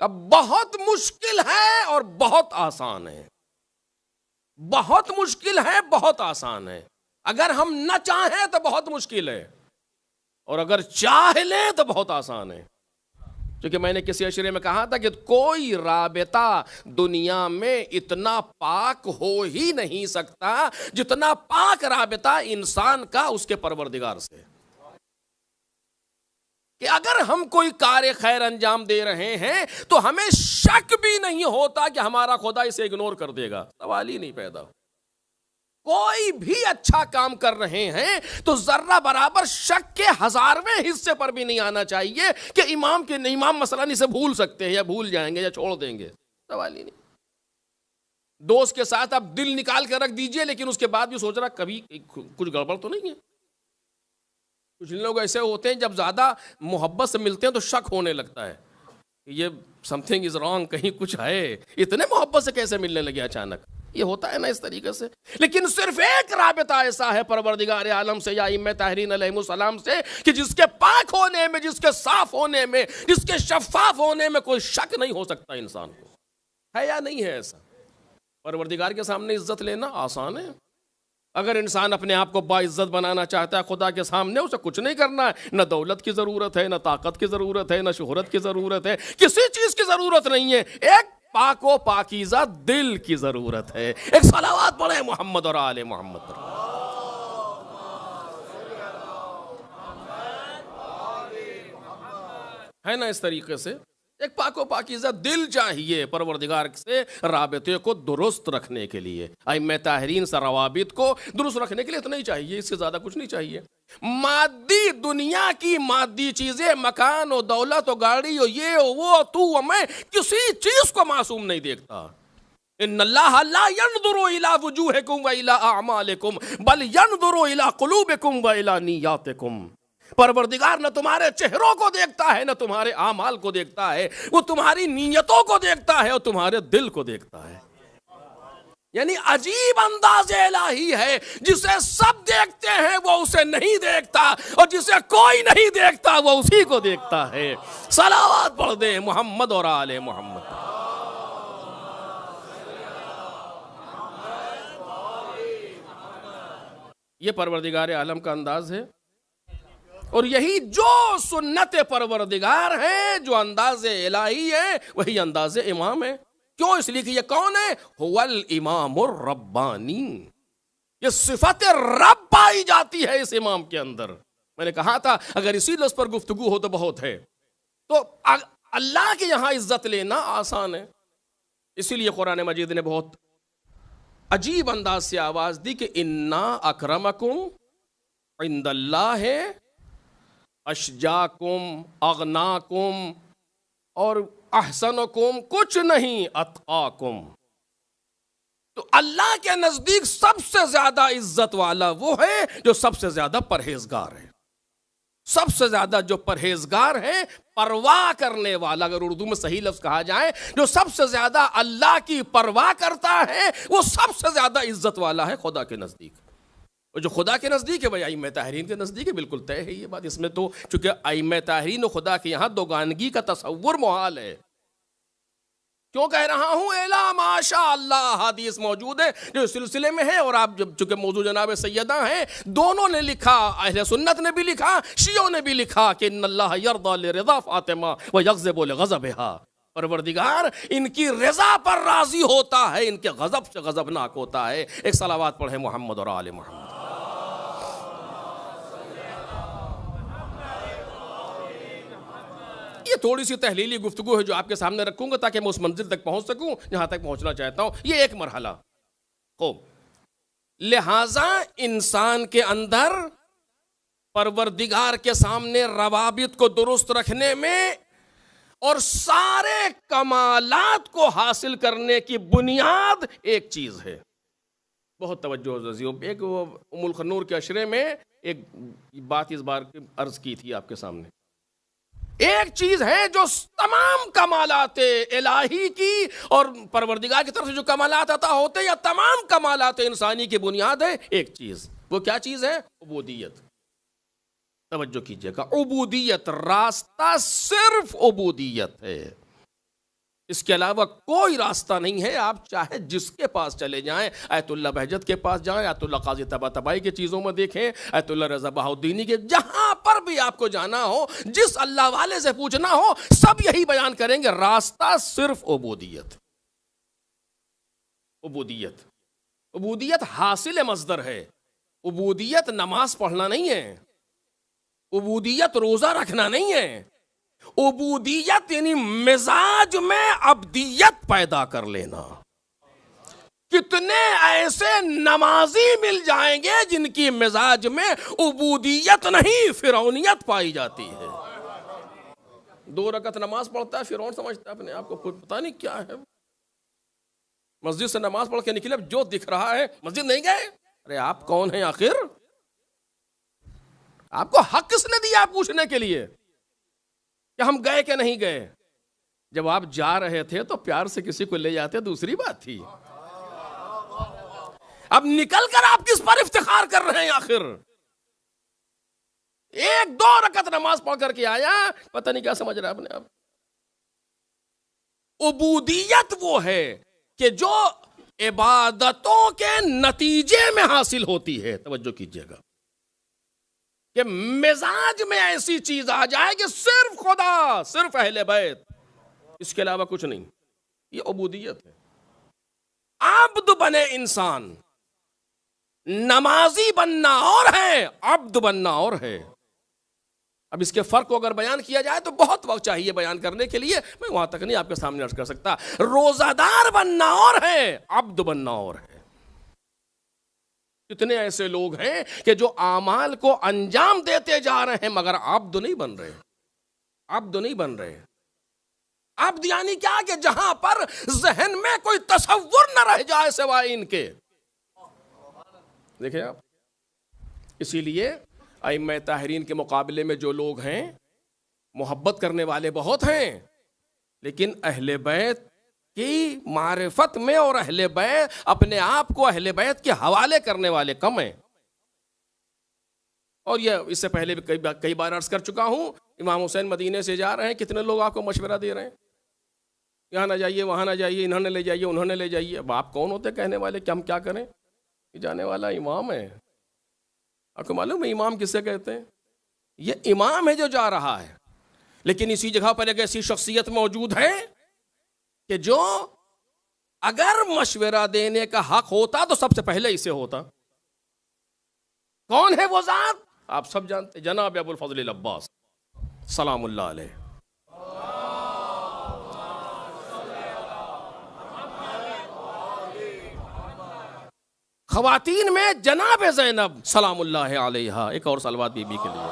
اب بہت مشکل ہے اور بہت آسان ہے، بہت مشکل ہے، بہت آسان ہے۔ اگر ہم نہ چاہیں تو بہت مشکل ہے، اور اگر چاہ لیں تو بہت آسان ہے۔ کیونکہ میں نے کسی اشرے میں کہا تھا کہ کوئی رابطہ دنیا میں اتنا پاک ہو ہی نہیں سکتا جتنا پاک رابطہ انسان کا اس کے پروردگار سے، کہ اگر ہم کوئی کار خیر انجام دے رہے ہیں تو ہمیں شک بھی نہیں ہوتا کہ ہمارا خدا اسے اگنور کر دے گا، سوال ہی نہیں پیدا۔ کوئی بھی اچھا کام کر رہے ہیں تو ذرہ برابر شک کے 1000ویں حصے پر بھی نہیں آنا چاہیے کہ امام مثلا اسے بھول سکتے ہیں یا بھول جائیں گے یا چھوڑ دیں گے، سوال ہی نہیں۔ دوست کے ساتھ آپ دل نکال کر رکھ دیجئے، لیکن اس کے بعد بھی سوچ رہا کبھی کچھ گڑبڑ تو نہیں ہے۔ کچھ لوگ ایسے ہوتے ہیں جب زیادہ محبت سے ملتے ہیں تو شک ہونے لگتا ہے، یہ سم تھنگ از رانگ، کہیں کچھ ہے، اتنے محبت سے کیسے ملنے لگے اچانک؟ یہ ہوتا ہے نا اس طریقے سے۔ لیکن صرف ایک رابطہ ایسا ہے پروردگار عالم سے یا ائمہ طاہرین علیہم السلام سے کہ جس کے پاک ہونے میں، جس کے صاف ہونے میں، جس کے شفاف ہونے میں کوئی شک نہیں ہو سکتا انسان کو، ہے یا نہیں ہے ایسا؟ پروردگار کے سامنے عزت لینا آسان ہے۔ اگر انسان اپنے آپ کو باعزت بنانا چاہتا ہے خدا کے سامنے، اسے کچھ نہیں کرنا ہے، نہ دولت کی ضرورت ہے، نہ طاقت کی ضرورت ہے، نہ شہرت کی ضرورت ہے، کسی چیز کی ضرورت نہیں ہے، ایک پاک و پاکیزہ دل کی ضرورت ہے۔ ایک صلوات پڑھیں محمد اور آل محمد پر۔ ہے نا اس طریقے سے ایک پاک و پاکیزہ دل چاہیے پروردگار سے رابطے کو درست رکھنے کے لیے، ائمہ طاہرین سے روابط کو درست رکھنے کے لیے اتنا ہی چاہیے، اس سے زیادہ کچھ نہیں چاہیے۔ مادی دنیا کی مادی چیزیں، مکان و دولت و گاڑی و یہ وہ تو و میں، کسی چیز کو معصوم نہیں دیکھتا۔ ان اللہ لا ينظر الى وجوهكم والى اعمالكم بل ينظر الى قلوبكم والى نیاتکم۔ پروردگار نہ تمہارے چہروں کو دیکھتا ہے نہ تمہارے اعمال کو دیکھتا ہے، وہ تمہاری نیتوں کو دیکھتا ہے اور تمہارے دل کو دیکھتا ہے۔ یعنی عجیب انداز الہی ہے، جسے سب دیکھتے ہیں وہ اسے نہیں دیکھتا، اور جسے کوئی نہیں دیکھتا وہ اسی کو دیکھتا ہے۔ صلوات پڑھ دیں محمد اور آل محمد۔ یہ پروردگار عالم کا انداز ہے، اور یہی جو سنت پروردگار ہے، جو انداز الہی ہے، وہی انداز امام ہے۔ کیوں؟ اس لیے کہ یہ کون ہے؟ هو الامام الربانی، یہ صفت رب پائی جاتی ہے اس امام کے اندر۔ میں نے کہا تھا اگر اسی لفظ پر گفتگو ہو تو بہت ہے، تو اللہ کے یہاں عزت لینا آسان ہے۔ اسی لیے قرآن مجید نے بہت عجیب انداز سے آواز دی کہ انا اکرمکم عند اللہ اشجاکم اغناکم اور احسنکم کچھ نہیں اتقاکم. تو اللہ کے نزدیک سب سے زیادہ عزت والا وہ ہے جو سب سے زیادہ پرہیزگار ہے. سب سے زیادہ جو پرہیزگار ہے، پرواہ کرنے والا، اگر اردو میں صحیح لفظ کہا جائے، جو سب سے زیادہ اللہ کی پرواہ کرتا ہے وہ سب سے زیادہ عزت والا ہے خدا کے نزدیک. اور جو خدا کے نزدیک ہے وہی ائمہ طاہرین کے نزدیک ہے. بالکل طے ہے یہ بات. اس میں تو چونکہ ائمہ طاہرین و خدا کے یہاں دوگانگی کا تصور محال ہے. کیوں کہہ رہا ہوں؟ الا ماشاء اللہ حدیث موجود ہے جو اس سلسلے میں ہے، اور آپ جب چونکہ موضوع جناب سیدہ ہیں، دونوں نے لکھا، اہل سنت نے بھی لکھا، شیعوں نے بھی لکھا کہ ان اللہ یرضی لرضا فاطمہ ویغضب لغضبها. پروردگار ان کی رضا پر راضی ہوتا ہے، ان کے غضب سے غضبناک ہوتا ہے. ایک صلوات پڑھیں محمد اور آل محمد. یہ تھوڑی سی تحلیلی گفتگو ہے جو آپ کے سامنے رکھوں گا تاکہ میں اس منزل تک پہنچ سکوں جہاں تک پہنچنا چاہتا ہوں. یہ ایک مرحلہ. خوب، لہٰذا انسان کے اندر پروردگار کے سامنے روابط کو درست رکھنے میں اور سارے کمالات کو حاصل کرنے کی بنیاد ایک چیز ہے. بہت توجہ عزیزیوں. ایک ام الخنور کے اشرے میں ایک بات اس بار عرض کی تھی آپ کے سامنے. ایک چیز ہے جو تمام کمالات الہی کی اور پروردگار کی طرف سے جو کمالات عطا ہوتے ہیں یا تمام کمالات انسانی کی بنیاد ہے ایک چیز. وہ کیا چیز ہے؟ عبودیت. توجہ کیجئے گا. عبودیت، راستہ صرف عبودیت ہے. اس کے علاوہ کوئی راستہ نہیں ہے. آپ چاہے جس کے پاس چلے جائیں، آیت اللہ بہجت کے پاس جائیں، آیت اللہ قاضی طباطبائی کے چیزوں میں دیکھیں، آیت اللہ رضا بہاؤدینی کے، جہاں پر بھی آپ کو جانا ہو، جس اللہ والے سے پوچھنا ہو، سب یہی بیان کریں گے، راستہ صرف عبودیت. عبودیت، عبودیت حاصل مصدر ہے. عبودیت نماز پڑھنا نہیں ہے. عبودیت روزہ رکھنا نہیں ہے. عبودیت یعنی مزاج میں عبدیت پیدا کر لینا. کتنے ایسے نمازی مل جائیں گے جن کی مزاج میں عبودیت نہیں فرعونیت پائی جاتی ہے. 2 رکعت نماز پڑھتا ہے، فرعون سمجھتا ہے اپنے آپ کو، پتہ نہیں کیا ہے. مسجد سے نماز پڑھ کے نکلے، جو دکھ رہا ہے، مسجد نہیں گئے. ارے آپ کون ہیں آخر؟ آپ کو حق کس نے دیا پوچھنے کے لیے کہ ہم گئے کہ نہیں گئے؟ جب آپ جا رہے تھے تو پیار سے کسی کو لے جاتے، دوسری بات تھی. اب نکل کر آپ کس پر افتخار کر رہے ہیں آخر؟ 1-2 رکعت نماز پڑھ کر کے آیا، پتہ نہیں کیا سمجھ رہا ہے اپنے آپ. عبودیت وہ ہے کہ جو عبادتوں کے نتیجے میں حاصل ہوتی ہے. توجہ کیجئے گا کہ مزاج میں ایسی چیز آ جائے کہ صرف خدا، صرف اہل بیت، اس کے علاوہ کچھ نہیں. یہ عبودیت ہے. عبد بنے انسان. نمازی بننا اور ہے، عبد بننا اور ہے. اب اس کے فرق کو اگر بیان کیا جائے تو بہت وقت چاہیے بیان کرنے کے لیے، میں وہاں تک نہیں آپ کے سامنے عرض کر سکتا. روزہ دار بننا اور ہے، عبد بننا اور ہے. کتنے ایسے لوگ ہیں کہ جو اعمال کو انجام دیتے جا رہے ہیں مگر عبد نہیں بن رہے. عبد نہیں بن رہے. عبد یعنی کیا کہ جہاں پر ذہن میں کوئی تصور نہ رہ جائے سوائے ان کے. دیکھیں آپ، اسی لیے ائمہ طاہرین کے مقابلے میں جو لوگ ہیں محبت کرنے والے بہت ہیں، لیکن اہل بیت کی معرفت میں اور اہل بیت اپنے آپ کو اہل بیت کے حوالے کرنے والے کم ہیں. اور یہ اس سے پہلے بھی کئی بار عرض کر چکا ہوں. امام حسین مدینے سے جا رہے ہیں، کتنے لوگ آپ کو مشورہ دے رہے ہیں، یہاں نہ جائیے، وہاں نہ جائیے، انہوں نے لے جائیے، انہوں نے لے جائیے. اب آپ کون ہوتے کہنے والے کہ ہم کیا کریں؟ یہ جانے والا امام ہے. آپ کو معلوم ہے امام کسے کہتے ہیں؟ یہ امام ہے جو جا رہا ہے. لیکن اسی جگہ پر ایک ایسی شخصیت موجود ہے کہ جو اگر مشورہ دینے کا حق ہوتا تو سب سے پہلے اسے ہوتا. کون ہے وہ ذات؟ آپ سب جانتے، جناب ابو الفضل العباس سلام اللہ علیہ. خواتین میں جناب زینب سلام اللہ علیہا، ایک اور صلوات بی بی کے لیے۔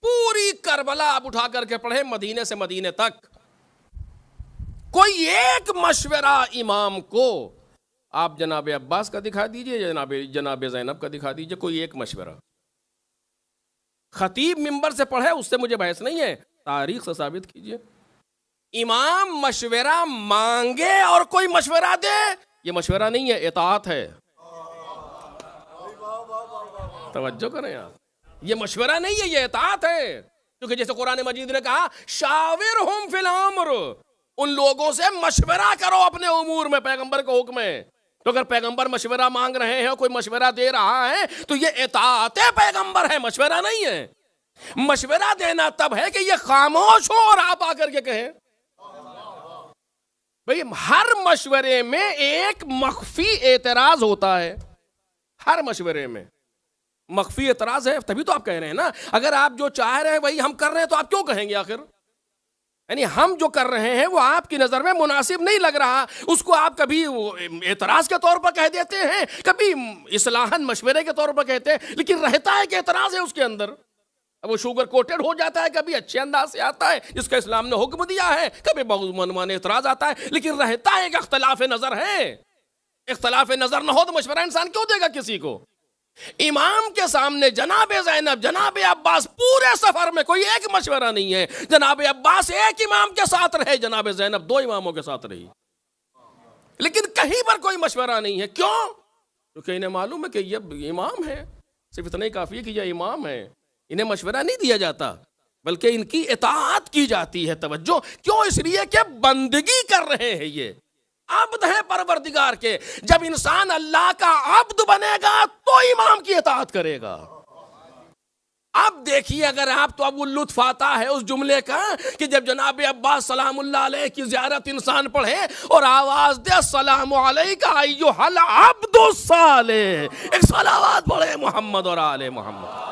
پوری کربلا آپ اٹھا کر کے پڑھیں، مدینے سے مدینے تک کوئی ایک مشورہ امام کو آپ جناب عباس کا دکھا دیجئے، جناب زینب کا دکھا دیجئے، کوئی ایک مشورہ۔ خطیب منبر سے پڑھے، اس سے مجھے بحث نہیں ہے، تاریخ سے ثابت کیجئے۔ امام مشورہ مانگے اور کوئی مشورہ دے، یہ مشورہ نہیں ہے، اطاعت ہے۔ توجہ کریں آپ، یہ مشورہ نہیں ہے، یہ اطاعت ہے۔ کیونکہ جیسے قرآن مجید نے کہا شاورہم فی الامر، ان لوگوں سے مشورہ کرو اپنے امور میں، پیغمبر کا حکم ہے۔ تو اگر پیغمبر مشورہ مانگ رہے ہیں، کوئی مشورہ دے رہا ہے، تو یہ اطاعت پیغمبر ہے، مشورہ نہیں ہے۔ مشورہ دینا تب ہے کہ یہ خاموش ہو اور آپ آ کر کے کہیں۔ بھئی ہر مشورے میں ایک مخفی اعتراض ہوتا ہے، ہر مشورے میں مخفی اعتراض ہے، تبھی تو آپ کہہ رہے ہیں نا۔ اگر آپ جو چاہ رہے ہیں وہی ہم کر رہے ہیں تو آپ کیوں کہیں گے آخر؟ یعنی ہم جو کر رہے ہیں وہ آپ کی نظر میں مناسب نہیں لگ رہا، اس کو آپ کبھی اعتراض کے طور پر کہہ دیتے ہیں، کبھی اصلاحاً مشورے کے طور پر کہتے ہیں، لیکن رہتا ہے کہ اعتراض ہے اس کے اندر۔ اب وہ شوگر کوٹڈ ہو جاتا ہے، کبھی اچھے انداز سے آتا ہے جس کا اسلام نے حکم دیا ہے، کبھی بغض منمانے اعتراض آتا ہے، لیکن رہتا ہے کہ اختلاف نظر ہے۔ اختلاف نظر نہ ہو تو مشورہ انسان کیوں دے گا کسی کو؟ امام کے سامنے جناب زینب، جناب عباس، پورے سفر میں کوئی ایک مشورہ نہیں ہے۔ جناب عباس ایک امام کے ساتھ رہے، جناب زینب دو اماموں کے ساتھ رہی، لیکن کہیں پر کوئی مشورہ نہیں ہے۔ کیوں؟ کیونکہ انہیں معلوم ہے کہ یہ امام ہے، صرف اتنا ہی کافی ہے کہ یہ امام ہے، انہیں مشورہ نہیں دیا جاتا بلکہ ان کی اطاعت کی جاتی ہے۔ توجہ کیوں؟ اس لیے کہ بندگی کر رہے ہیں، یہ عبد ہے پروردگار کے۔ جب انسان اللہ کا عبد بنے گا تو امام کی اطاعت کرے گا۔ اب دیکھیے اگر آپ تو اب وہ لطف آتا ہے اس جملے کا کہ جب جناب عباس سلام اللہ علیہ کی زیارت انسان پڑھے اور آواز دے السلام علیکہ ایھا العبد الصالح، ایک صلوات پڑھے محمد اور آل محمد۔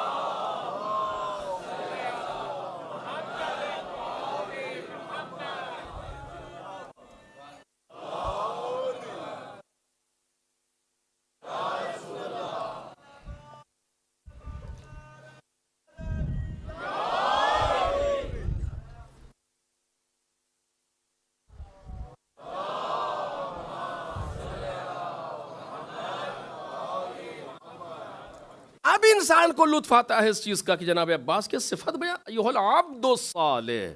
اب انسان کو لطف آتا ہے اس چیز کا کہ جناب عباس کی صفت بیان ایھا العبد الصالح،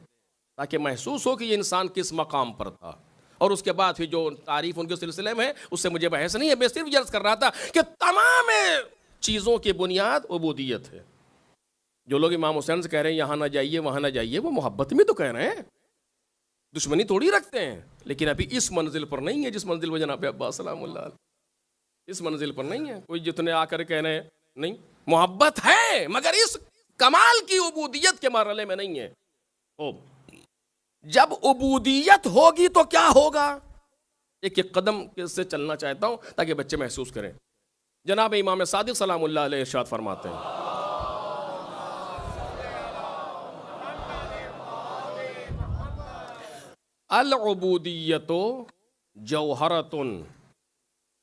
تاکہ محسوس ہو کہ یہ انسان کس مقام پر تھا۔ اور اس کے بعد پھر جو تعریف ان کے سلسلے میں ہے اس سے مجھے بحث نہیں ہے، میں صرف عرض کر رہا تھا کہ تمام چیزوں کی بنیاد عبودیت ہے۔ جو لوگ امام حسین سے کہہ رہے ہیں یہاں نہ جائیے وہاں نہ جائیے، وہ محبت میں تو کہہ رہے ہیں، دشمنی تھوڑی رکھتے ہیں، لیکن ابھی اس منزل پر نہیں ہے جس منزل پر جناب عباس سلام اللہ علیہ، اس منزل پر نہیں ہے۔ کوئی جتنے آ کر کہہ رہے ہیں نہیں، محبت ہے مگر اس کمال کی عبودیت کے مرحلے میں نہیں ہے۔ جب عبودیت ہوگی تو کیا ہوگا؟ ایک ایک قدم سے چلنا چاہتا ہوں تاکہ بچے محسوس کریں۔ جناب امام صادق سلام اللہ علیہ ارشاد فرماتے ہیں العبودیت جوہرۃ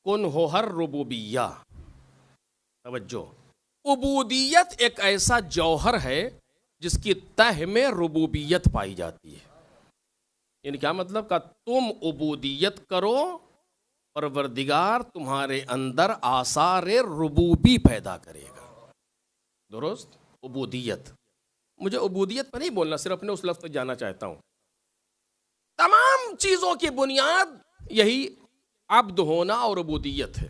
کنھہا الربوبیہ۔ توجہ، عبودیت ایک ایسا جوہر ہے جس کی تہ میں ربوبیت پائی جاتی ہے۔ یعنی کیا مطلب کہ تم عبودیت کرو، پروردگار تمہارے اندر آثار ربوبی پیدا کرے گا۔ درست؟ عبودیت، مجھے عبودیت پر نہیں بولنا، صرف اپنے اس لفظ تک جانا چاہتا ہوں۔ تمام چیزوں کی بنیاد یہی عبد ہونا اور عبودیت ہے۔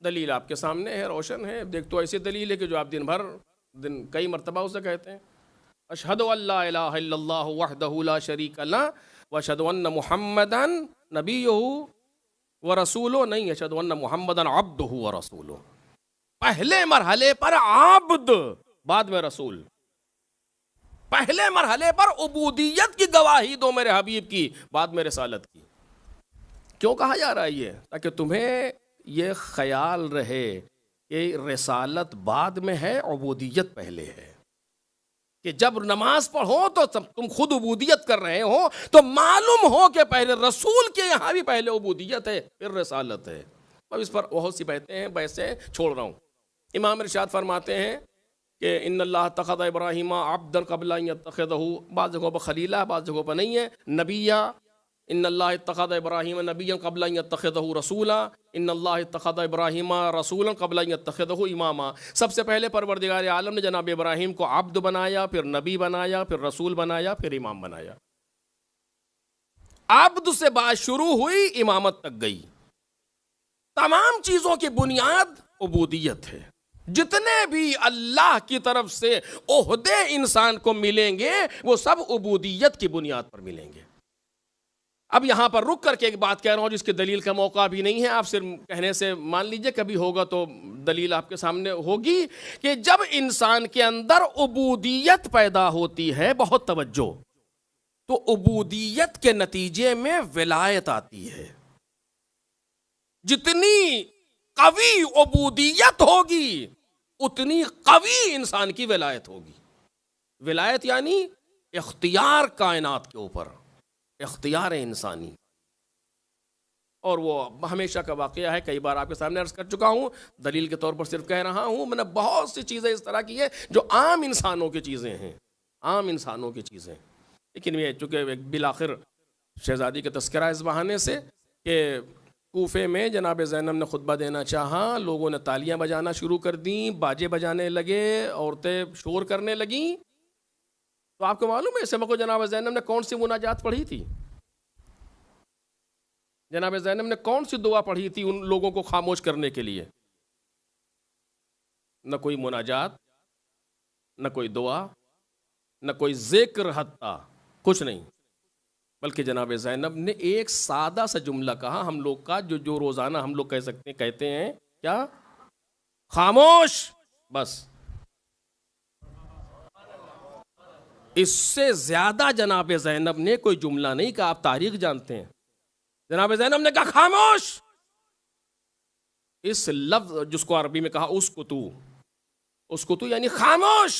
دلیل آپ کے سامنے ہے، روشن ہے۔ دیکھ تو ایسی دلیل ہے کہ جو آپ دن بھر کئی مرتبہ اسے کہتے ہیں، اشہد ان لا الہ الا اللہ وحدہ لا شریک لہ واشہد ان محمدا نبیہ ورسولہ، نہیں، اشہد ان محمدا عبدہ ورسولہ۔ پہلے مرحلے پر عبد، بعد میں رسول۔ پہلے مرحلے پر عبودیت کی گواہی دو میرے حبیب کی، بعد میں رسالت کی۔ کیوں کہا جا رہا ہے یہ؟ تاکہ تمہیں یہ خیال رہے کہ رسالت بعد میں ہے، عبودیت پہلے ہے، کہ جب نماز پڑھو تو تم خود عبودیت کر رہے ہو تو معلوم ہو کہ پہلے رسول کے یہاں بھی پہلے عبودیت ہے پھر رسالت ہے. اب اس پر بہت سی بحثیں چھوڑ رہا ہوں. امام ارشاد فرماتے ہیں کہ ان اللہ اتخذ ابراہیم عبدا قبل ان یتخذہ، بعض جگہوں پر خلیلہ، بعض جگہوں پر نہیں ہے، نبیہ. ان اللہ اتخذ ابراہیم نبیا قبل ان یتخذہ رسولا، ان اللہ اتخذ ابراہیم رسولا قبل ان یتخذہ اماما. سب سے پہلے پروردگار عالم نے جناب ابراہیم کو عبد بنایا، پھر نبی بنایا، پھر رسول بنایا، پھر امام بنایا. عبد سے بات شروع ہوئی، امامت تک گئی. تمام چیزوں کی بنیاد عبودیت ہے. جتنے بھی اللہ کی طرف سے عہدے انسان کو ملیں گے وہ سب عبودیت کی بنیاد پر ملیں گے. اب یہاں پر رک کر کے ایک بات کہہ رہا ہوں جس کی دلیل کا موقع بھی نہیں ہے، آپ صرف کہنے سے مان لیجئے، کبھی ہوگا تو دلیل آپ کے سامنے ہوگی. کہ جب انسان کے اندر عبودیت پیدا ہوتی ہے، بہت توجہ، تو عبودیت کے نتیجے میں ولایت آتی ہے. جتنی قوی عبودیت ہوگی اتنی قوی انسان کی ولایت ہوگی. ولایت یعنی اختیار کائنات کے اوپر، اختیار انسانی. اور وہ ہمیشہ کا واقعہ ہے، کئی بار آپ کے سامنے عرض کر چکا ہوں، دلیل کے طور پر صرف کہہ رہا ہوں. میں نے بہت سی چیزیں اس طرح کی ہیں جو عام انسانوں کی چیزیں ہیں، عام انسانوں کی چیزیں. لیکن یہ چونکہ بالآخر شہزادی کا تذکرہ اس بہانے سے کہ کوفے میں جناب زینب نے خطبہ دینا چاہا، لوگوں نے تالیاں بجانا شروع کر دیں، باجے بجانے لگے، عورتیں شور کرنے لگیں. تو آپ کو معلوم ہے اس موقع جناب زینب نے کون سی مناجات پڑھی تھی؟ جناب زینب نے کون سی دعا پڑھی تھی ان لوگوں کو خاموش کرنے کے لیے؟ نہ کوئی مناجات، نہ کوئی دعا، نہ کوئی ذکر، حتیٰ کچھ نہیں. بلکہ جناب زینب نے ایک سادہ سا جملہ کہا، ہم لوگ کا جو روزانہ ہم لوگ کہتے ہیں کیا؟ خاموش. بس اس سے زیادہ جناب زینب نے کوئی جملہ نہیں کہا. آپ تاریخ جانتے ہیں، جناب زینب نے کہا خاموش. اس لفظ جس کو عربی میں کہا اسکتو یعنی خاموش.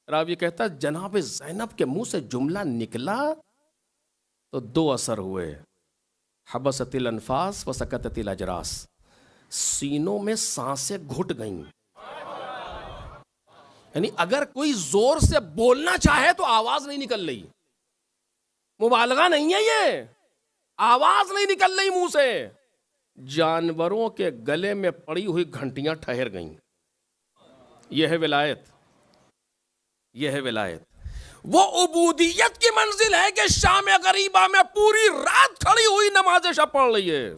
راوی کہتا جناب زینب کے منہ سے جملہ نکلا تو دو اثر ہوئے، حبست الانفاس وسکتت الاجراس. سینوں میں سانسیں گھٹ گئیں. یعنی اگر کوئی زور سے بولنا چاہے تو آواز نہیں نکل رہی. مبالغہ نہیں ہے، یہ آواز نہیں نکل رہی منہ سے. جانوروں کے گلے میں پڑی ہوئی گھنٹیاں ٹھہر گئیں. یہ ہے ولایت، یہ ہے ولایت. وہ عبودیت کی منزل ہے کہ شام غریبہ میں پوری رات کھڑی ہوئی نماز شب پڑھ رہی ہے.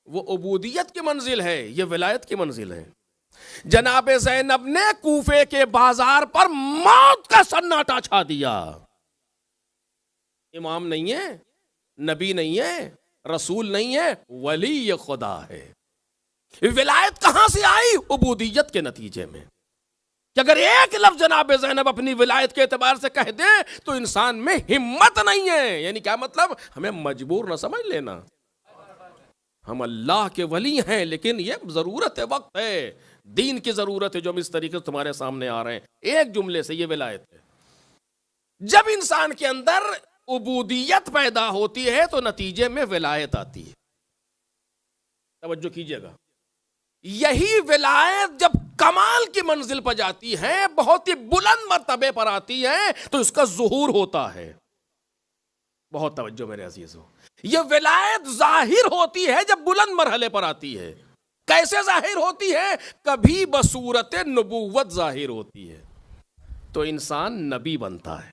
وہ عبودیت کی منزل ہے، یہ ولایت کی منزل ہے. جناب زینب نے کوفے کے بازار پر موت کا سناٹا چھا دیا. امام نہیں ہے، نبی نہیں ہے، رسول نہیں ہے، ولی خدا ہے. ولایت کہاں سے آئی؟ عبودیت کے نتیجے میں. کہ اگر ایک لفظ جناب زینب اپنی ولایت کے اعتبار سے کہہ دے تو انسان میں ہمت نہیں ہے. یعنی کیا مطلب؟ ہمیں مجبور نہ سمجھ لینا، ہم اللہ کے ولی ہیں، لیکن یہ ضرورت وقت ہے، دین کی ضرورت ہے جو ہم اس طریقے سے تمہارے سامنے آ رہے ہیں. ایک جملے سے یہ ولایت ہے. جب انسان کے اندر عبودیت پیدا ہوتی ہے تو نتیجے میں ولایت آتی ہے. توجہ کیجئے گا، یہی ولایت جب کمال کی منزل پر جاتی ہے، بہت ہی بلند مرتبے پر آتی ہے، تو اس کا ظہور ہوتا ہے. بہت توجہ میرے عزیزو. یہ ولایت ظاہر ہوتی ہے جب بلند مرحلے پر آتی ہے. کیسے ظاہر ہوتی ہے؟ کبھی بصورت نبوت ظاہر ہوتی ہے تو انسان نبی بنتا ہے،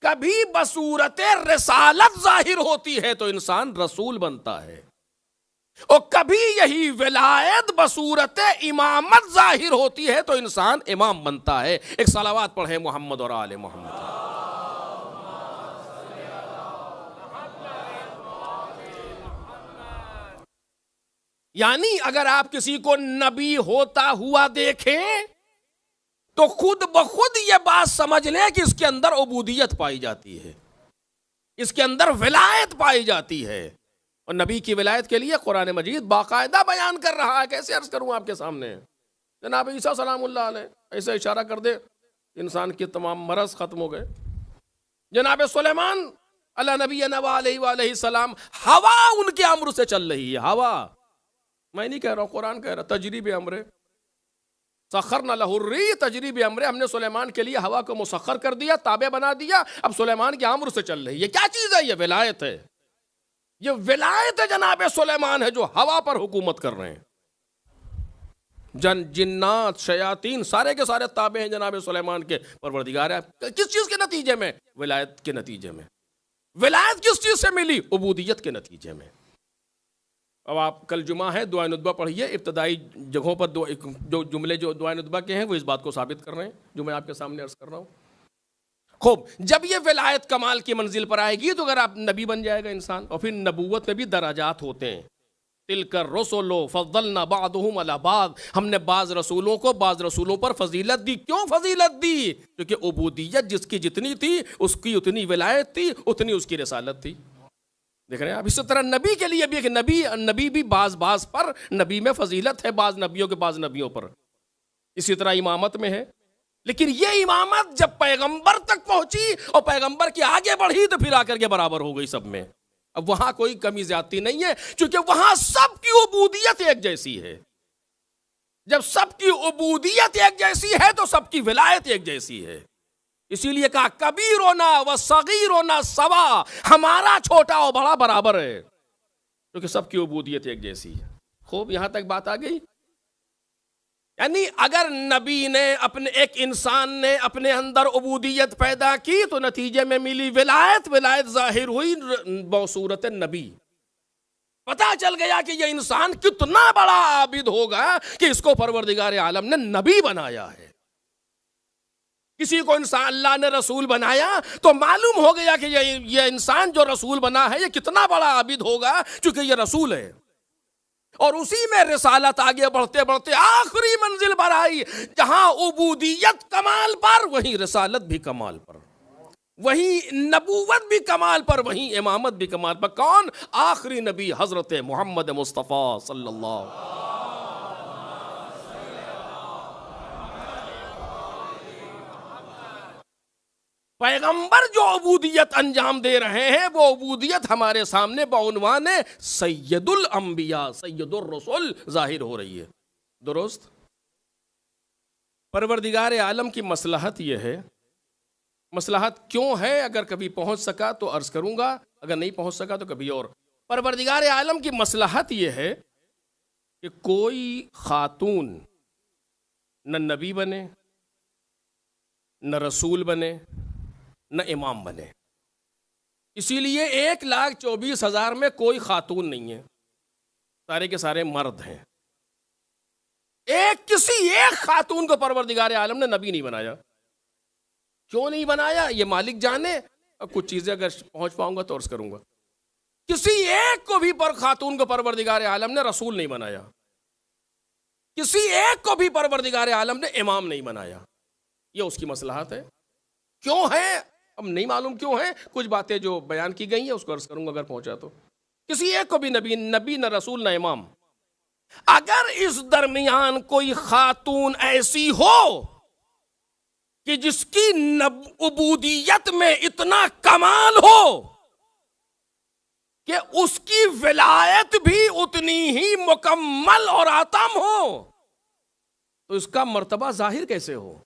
کبھی بصورت رسالت ظاہر ہوتی ہے تو انسان رسول بنتا ہے، اور کبھی یہی ولایت بصورت امامت ظاہر ہوتی ہے تو انسان امام بنتا ہے. ایک صلوات پڑھیں محمد اور آل محمد. یعنی اگر آپ کسی کو نبی ہوتا ہوا دیکھیں تو خود بخود یہ بات سمجھ لیں کہ اس کے اندر عبودیت پائی جاتی ہے، اس کے اندر ولایت پائی جاتی ہے. اور نبی کی ولایت کے لیے قرآن مجید باقاعدہ بیان کر رہا ہے. کیسے عرض کروں آپ کے سامنے؟ جناب عیسیٰ سلام اللہ علیہ، ایسے اشارہ کر دے انسان کے تمام مرض ختم ہو گئے۔ جناب سلیمان علی نبینا علیہ وآلہ السلام، ہوا ان کے امر سے چل رہی ہے، ہوا، میں نہیں کہہ رہا ہوں، قرآن کہہ رہا، تجری بامر، سخرنا لہ الریح تجری بامر، ہم نے سلیمان کے لیے ہوا کو مسخر کر دیا، تابع بنا دیا، اب سلیمان کے امر سے چل رہی ہے۔ یہ کیا چیز ہے؟ یہ ولایت ہے، یہ ولایت جناب سلیمان ہے جو ہوا پر حکومت کر رہے ہیں۔ جنات شیاطین سارے کے سارے تابع ہیں جناب سلیمان کے پروردگار ہے۔ کس چیز کے نتیجے میں؟ ولایت کے نتیجے میں۔ ولایت کس چیز سے ملی؟ عبودیت کے نتیجے میں۔ اب آپ کل جمعہ ہے، دعائے ندبہ پڑھیے، ابتدائی جگہوں پر جو جملے جو دعائے ندبہ کے ہیں وہ اس بات کو ثابت کر رہے ہیں جو میں آپ کے سامنے عرض کر رہا ہوں۔ خوب، جب یہ ولایت کمال کی منزل پر آئے گی تو اگر آپ نبی بن جائے گا انسان، اور پھر نبوت میں بھی درجات ہوتے ہیں۔ تلک الرسل فضلنا بعضهم علی بعض، ہم نے بعض رسولوں کو بعض رسولوں پر فضیلت دی۔ کیوں فضیلت دی؟ کیونکہ عبودیت جس کی جتنی تھی اس کی اتنی ولایت تھی، اتنی اس کی رسالت تھی۔ دیکھ رہے ہیں آپ؟ اسی طرح نبی کے لیے بھی، کہ نبی بھی بعض پر نبی میں فضیلت ہے، بعض نبیوں کے بعض نبیوں پر۔ اسی طرح امامت میں ہے، لیکن یہ امامت جب پیغمبر تک پہنچی اور پیغمبر کے آگے بڑھی تو پھر آ کر کے برابر ہو گئی سب میں۔ اب وہاں کوئی کمی زیادتی نہیں ہے، کیونکہ وہاں سب کی عبودیت ایک جیسی ہے۔ جب سب کی عبودیت ایک جیسی ہے تو سب کی ولایت ایک جیسی ہے۔ اسی لیے کہا کبیرنا و صغیرنا سوا، ہمارا چھوٹا اور بڑا برابر ہے، کیونکہ سب کی عبودیت ایک جیسی ہے۔ خوب، یہاں تک بات آ گئی؟ یعنی اگر نبی نے ایک انسان نے اپنے اندر عبودیت پیدا کی تو نتیجے میں ملی ولایت، ولایت ظاہر ہوئی بصورت نبی۔ پتا چل گیا کہ یہ انسان کتنا بڑا عابد ہوگا کہ اس کو پروردگار عالم نے نبی بنایا ہے۔ کسی کو انسان اللہ نے رسول بنایا تو معلوم ہو گیا کہ یہ انسان جو رسول بنا ہے یہ کتنا بڑا عابد ہوگا، چونکہ یہ رسول ہے۔ اور اسی میں رسالت آگے بڑھتے بڑھتے آخری منزل پر آئی، جہاں عبودیت کمال پر، وہیں رسالت بھی کمال پر، وہیں نبوت بھی کمال پر، وہیں امامت بھی کمال پر۔ کون؟ آخری نبی حضرت محمد مصطفیٰ صلی اللہ علیہ وسلم۔ پیغمبر جو عبودیت انجام دے رہے ہیں وہ عبودیت ہمارے سامنے بعنوان سید الانبیاء، سید الرسل ظاہر ہو رہی ہے۔ درست؟ پروردگار عالم کی مصلحت یہ ہے، مصلحت کیوں ہے؟ اگر کبھی پہنچ سکا تو عرض کروں گا، اگر نہیں پہنچ سکا تو کبھی اور۔ پروردگار عالم کی مصلحت یہ ہے کہ کوئی خاتون نہ نبی بنے، نہ رسول بنے، نہ امام بنے۔ اسی لیے 1,24,000 میں کوئی خاتون نہیں ہے، سارے کے سارے مرد ہیں۔ کسی ایک خاتون کو پروردگار عالم نے نبی نہیں بنایا۔ کیوں نہیں بنایا یہ مالک جانے، اب کچھ چیزیں اگر پہنچ پاؤں گا تو عرض کروں گا۔ کسی ایک کو بھی خاتون کو پروردگار عالم نے رسول نہیں بنایا، کسی ایک کو بھی پروردگار عالم نے امام نہیں بنایا۔ یہ اس کی مصلحت ہے۔ کیوں ہے اب نہیں معلوم کیوں ہے، کچھ باتیں جو بیان کی گئی ہیں اس کو عرض کروں گا اگر پہنچا تو۔ کسی ایک کو بھی نبی نہ رسول نہ امام۔ اگر اس درمیان کوئی خاتون ایسی ہو کہ جس کی عبودیت میں اتنا کمال ہو کہ اس کی ولایت بھی اتنی ہی مکمل اور آتم ہو، تو اس کا مرتبہ ظاہر کیسے ہو؟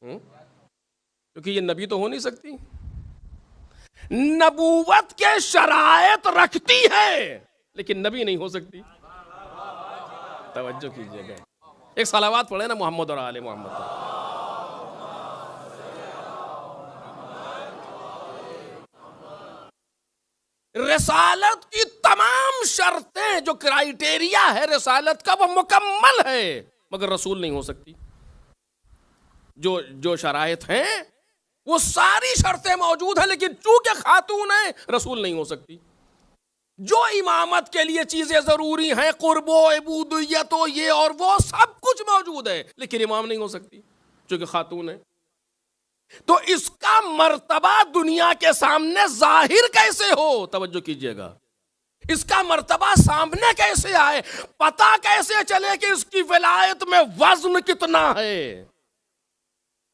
کیونکہ یہ نبی تو ہو نہیں سکتی۔ نبوت کے شرائط رکھتی ہے لیکن نبی نہیں ہو سکتی۔ توجہ کیجئے گا، ایک صلوات پڑھیں نا محمد اور آل محمد۔ رسالت کی تمام شرطیں، جو کرائیٹیریا ہے رسالت کا، وہ مکمل ہے، مگر رسول نہیں ہو سکتی۔ جو شرائط ہیں وہ ساری شرطیں موجود ہیں، لیکن چونکہ خاتون ہیں رسول نہیں ہو سکتی۔ جو امامت کے لیے چیزیں ضروری ہیں، قرب و عبودیت و یہ اور وہ سب کچھ موجود ہے، لیکن امام نہیں ہو سکتی چونکہ خاتون ہے۔ تو اس کا مرتبہ دنیا کے سامنے ظاہر کیسے ہو؟ توجہ کیجئے گا، اس کا مرتبہ سامنے کیسے آئے؟ پتہ کیسے چلے کہ اس کی ولایت میں وزن کتنا ہے؟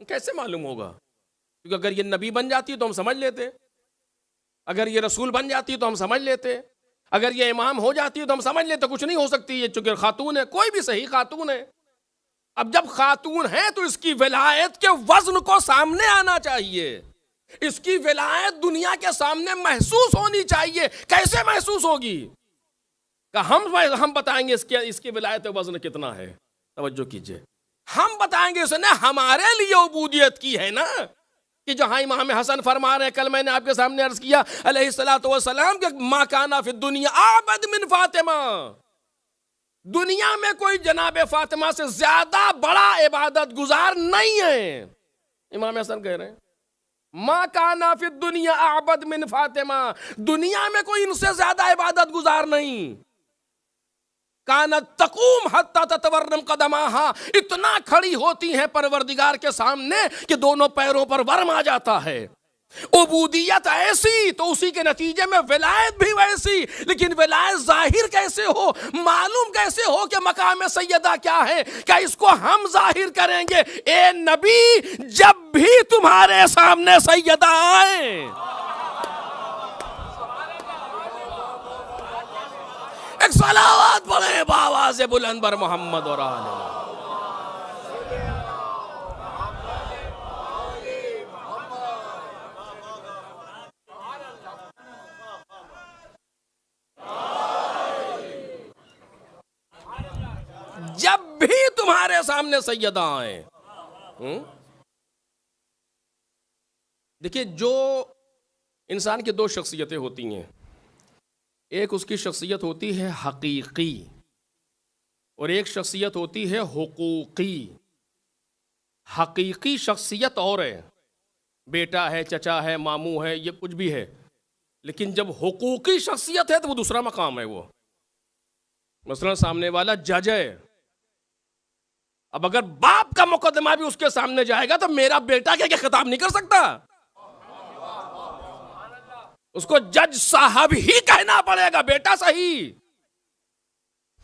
کیسے معلوم ہوگا؟ کیونکہ اگر یہ نبی بن جاتی تو ہم سمجھ لیتے، اگر یہ رسول بن جاتی تو ہم سمجھ لیتے، اگر یہ امام ہو جاتی تو ہم سمجھ لیتے کچھ نہیں ہو سکتی، یہ چونکہ خاتون ہے، کوئی بھی صحیح خاتون ہے۔ اب جب خاتون ہے تو اس کی ولایت کے وزن کو سامنے آنا چاہیے، اس کی ولایت دنیا کے سامنے محسوس ہونی چاہیے۔ کیسے محسوس ہوگی؟ کہ ہم بتائیں گے اس کی ولایت کا وزن کتنا ہے۔ توجہ کیجئے، ہم بتائیں گے اس نے ہمارے لیے عبودیت کی ہے نا، کہ جہاں امام حسن فرما رہے ہیں، کل میں نے آپ کے سامنے عرض کیا علیہ الصلوۃ والسلام کہ ما کانا فی الدنیا اعبد من فاطمہ، دنیا میں کوئی جناب فاطمہ سے زیادہ بڑا عبادت گزار نہیں ہے۔ امام حسن کہہ رہے ہیں ما کانا فی الدنیا اعبد من فاطمہ، دنیا میں کوئی ان سے زیادہ عبادت گزار نہیں۔ کانت تقوم حتی تتورم قدماہا، اتنا کھڑی ہوتی ہیں پروردگار کے سامنے کہ دونوں پیروں پر ورم آ جاتا ہے۔ عبودیت ایسی تو اسی کے نتیجے میں ولایت بھی ویسی، لیکن ولایت ظاہر کیسے ہو، معلوم کیسے ہو کہ مقام سیدہ کیا ہے؟ کیا اس کو ہم ظاہر کریں گے؟ اے نبی، جب بھی تمہارے سامنے سیدہ آئیں، ایک صلوات پڑھیں بآواز بلند بر محمد اور آل محمد۔ جب بھی تمہارے سامنے سیدہ آئیں، دیکھیے جو انسان کی دو شخصیتیں ہوتی ہیں، ایک اس کی شخصیت ہوتی ہے حقیقی اور ایک شخصیت ہوتی ہے حقوقی۔ حقیقی شخصیت اور ہے، بیٹا ہے، چچا ہے، ماموں ہے، یہ کچھ بھی ہے، لیکن جب حقوقی شخصیت ہے تو وہ دوسرا مقام ہے۔ وہ مثلا سامنے والا جج ہے، اب اگر باپ کا مقدمہ بھی اس کے سامنے جائے گا تو میرا بیٹا کیا خطاب نہیں کر سکتا، اس کو جج صاحب ہی کہنا پڑے گا، بیٹا صحیح۔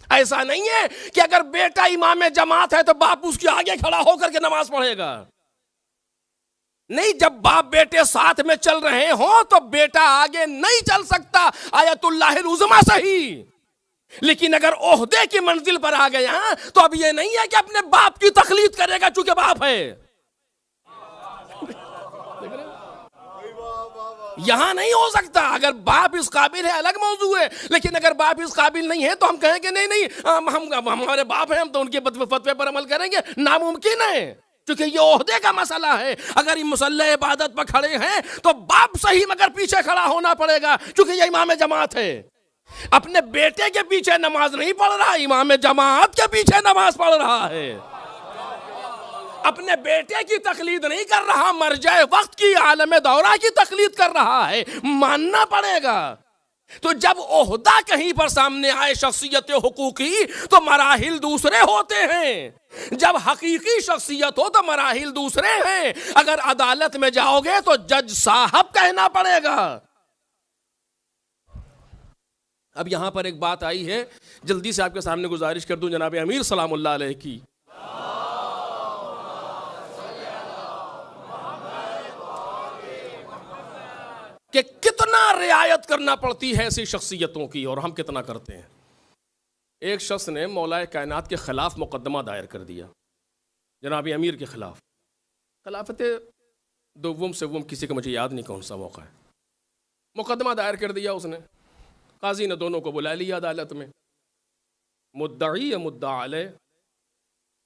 ایسا نہیں ہے کہ اگر بیٹا امام جماعت ہے تو باپ اس کے آگے کھڑا ہو کر کے نماز پڑھے گا، نہیں، جب باپ بیٹے ساتھ میں چل رہے ہوں تو بیٹا آگے نہیں چل سکتا، آیت اللہ العظمی صحیح، لیکن اگر عہدے کی منزل پر آ گیا تو اب یہ نہیں ہے کہ اپنے باپ کی تقلید کرے گا چونکہ باپ ہے۔ یہاں نہیں ہو سکتا، اگر باپ اس قابل ہے الگ موضوع ہے، لیکن اگر باپ اس قابل نہیں ہے تو ہم کہیں گے نہیں ہم ہمارے باپ ہیں، ہم تو ان کے فتوے پر عمل کریں گے، ناممکن ہے، کیونکہ یہ عہدے کا مسئلہ ہے۔ اگر یہ مصلی عبادت پر کھڑے ہیں تو باپ صحیح مگر پیچھے کھڑا ہونا پڑے گا کیونکہ یہ امام جماعت ہے۔ اپنے بیٹے کے پیچھے نماز نہیں پڑھ رہا، امام جماعت کے پیچھے نماز پڑھ رہا ہے۔ اپنے بیٹے کی تقلید نہیں کر رہا، مرجع وقت کی، عالم دورہ کی تقلید کر رہا ہے، ماننا پڑے گا۔ تو جب عہدہ کہیں پر سامنے آئے شخصیت حقوقی تو مراحل دوسرے ہوتے ہیں، جب حقیقی شخصیت ہو تو مراحل دوسرے ہیں۔ اگر عدالت میں جاؤ گے تو جج صاحب کہنا پڑے گا۔ اب یہاں پر ایک بات آئی ہے، جلدی سے آپ کے سامنے گزارش کر دوں جناب امیر سلام اللہ علیہ کی، کہ کتنا رعایت کرنا پڑتی ہے ایسی شخصیتوں کی اور ہم کتنا کرتے ہیں۔ ایک شخص نے مولا کائنات کے خلاف مقدمہ دائر کر دیا، جناب امیر کے خلاف، خلافت دوم سوم کسی کا مجھے یاد نہیں کون سا موقع ہے، مقدمہ دائر کر دیا اس نے۔ قاضی نے دونوں کو بلا لیا عدالت میں، مدعی یا مدعا علیہ،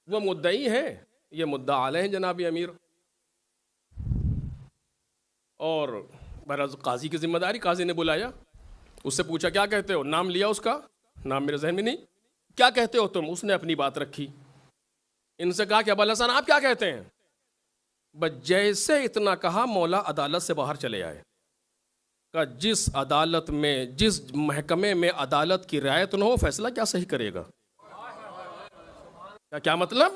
وہ مدعی ہیں، یہ مدعا علیہ ہیں جناب امیر، اور بہرحال قاضی کی ذمہ داری، قاضی نے بلایا، اس سے پوچھا کیا کہتے ہو، نام لیا اس کا، نام میرے ذہن میں نہیں، کیا کہتے ہو تم، اس نے اپنی بات رکھی، ان سے کہا کہ ابو الحسن آپ کیا کہتے ہیں، بس جیسے اتنا کہا مولا عدالت سے باہر چلے آئے، کہ جس عدالت میں، جس محکمے میں عدالت کی رعایت نہ ہو فیصلہ کیا صحیح کرے گا؟ کیا مطلب؟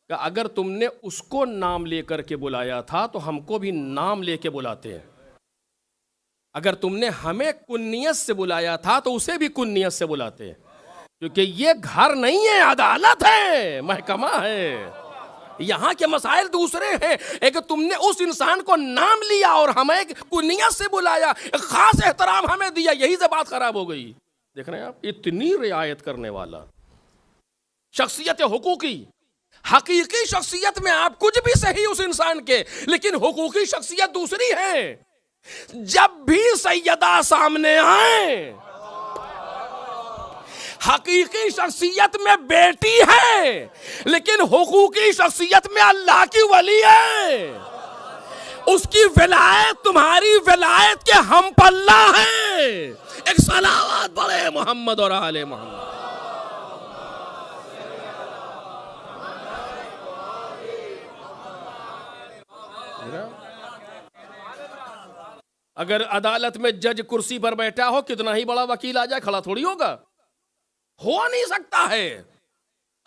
کہ اگر تم نے اس کو نام لے کر کے بلایا تھا تو ہم کو بھی نام لے کے بلاتے ہیں، اگر تم نے ہمیں کنیت سے بلایا تھا تو اسے بھی کنیت سے بلاتے، کیونکہ یہ گھر نہیں ہے، عدالت ہے، محکمہ ہے، یہاں کے مسائل دوسرے ہیں۔ ایک تم نے اس انسان کو نام لیا اور ہمیں کنیت سے بلایا، خاص احترام ہمیں دیا، یہی سے بات خراب ہو گئی۔ دیکھ رہے ہیں آپ، اتنی رعایت کرنے والا شخصیت حقوقی، حقیقی شخصیت میں آپ کچھ بھی صحیح اس انسان کے، لیکن حقوقی شخصیت دوسری ہے۔ جب بھی سیدہ سامنے آئیں، حقیقی شخصیت میں بیٹی ہے، لیکن حقوقی شخصیت میں اللہ کی ولی ہے، اس کی ولایت تمہاری ولایت کے ہم پلہ ہے۔ ایک صلوات پڑھے محمد اور آل محمد۔ اگر عدالت میں جج کرسی پر بیٹھا ہو، کتنا ہی بڑا وکیل آ جائے، کھڑا تھوڑی ہوگا، ہو نہیں سکتا ہے۔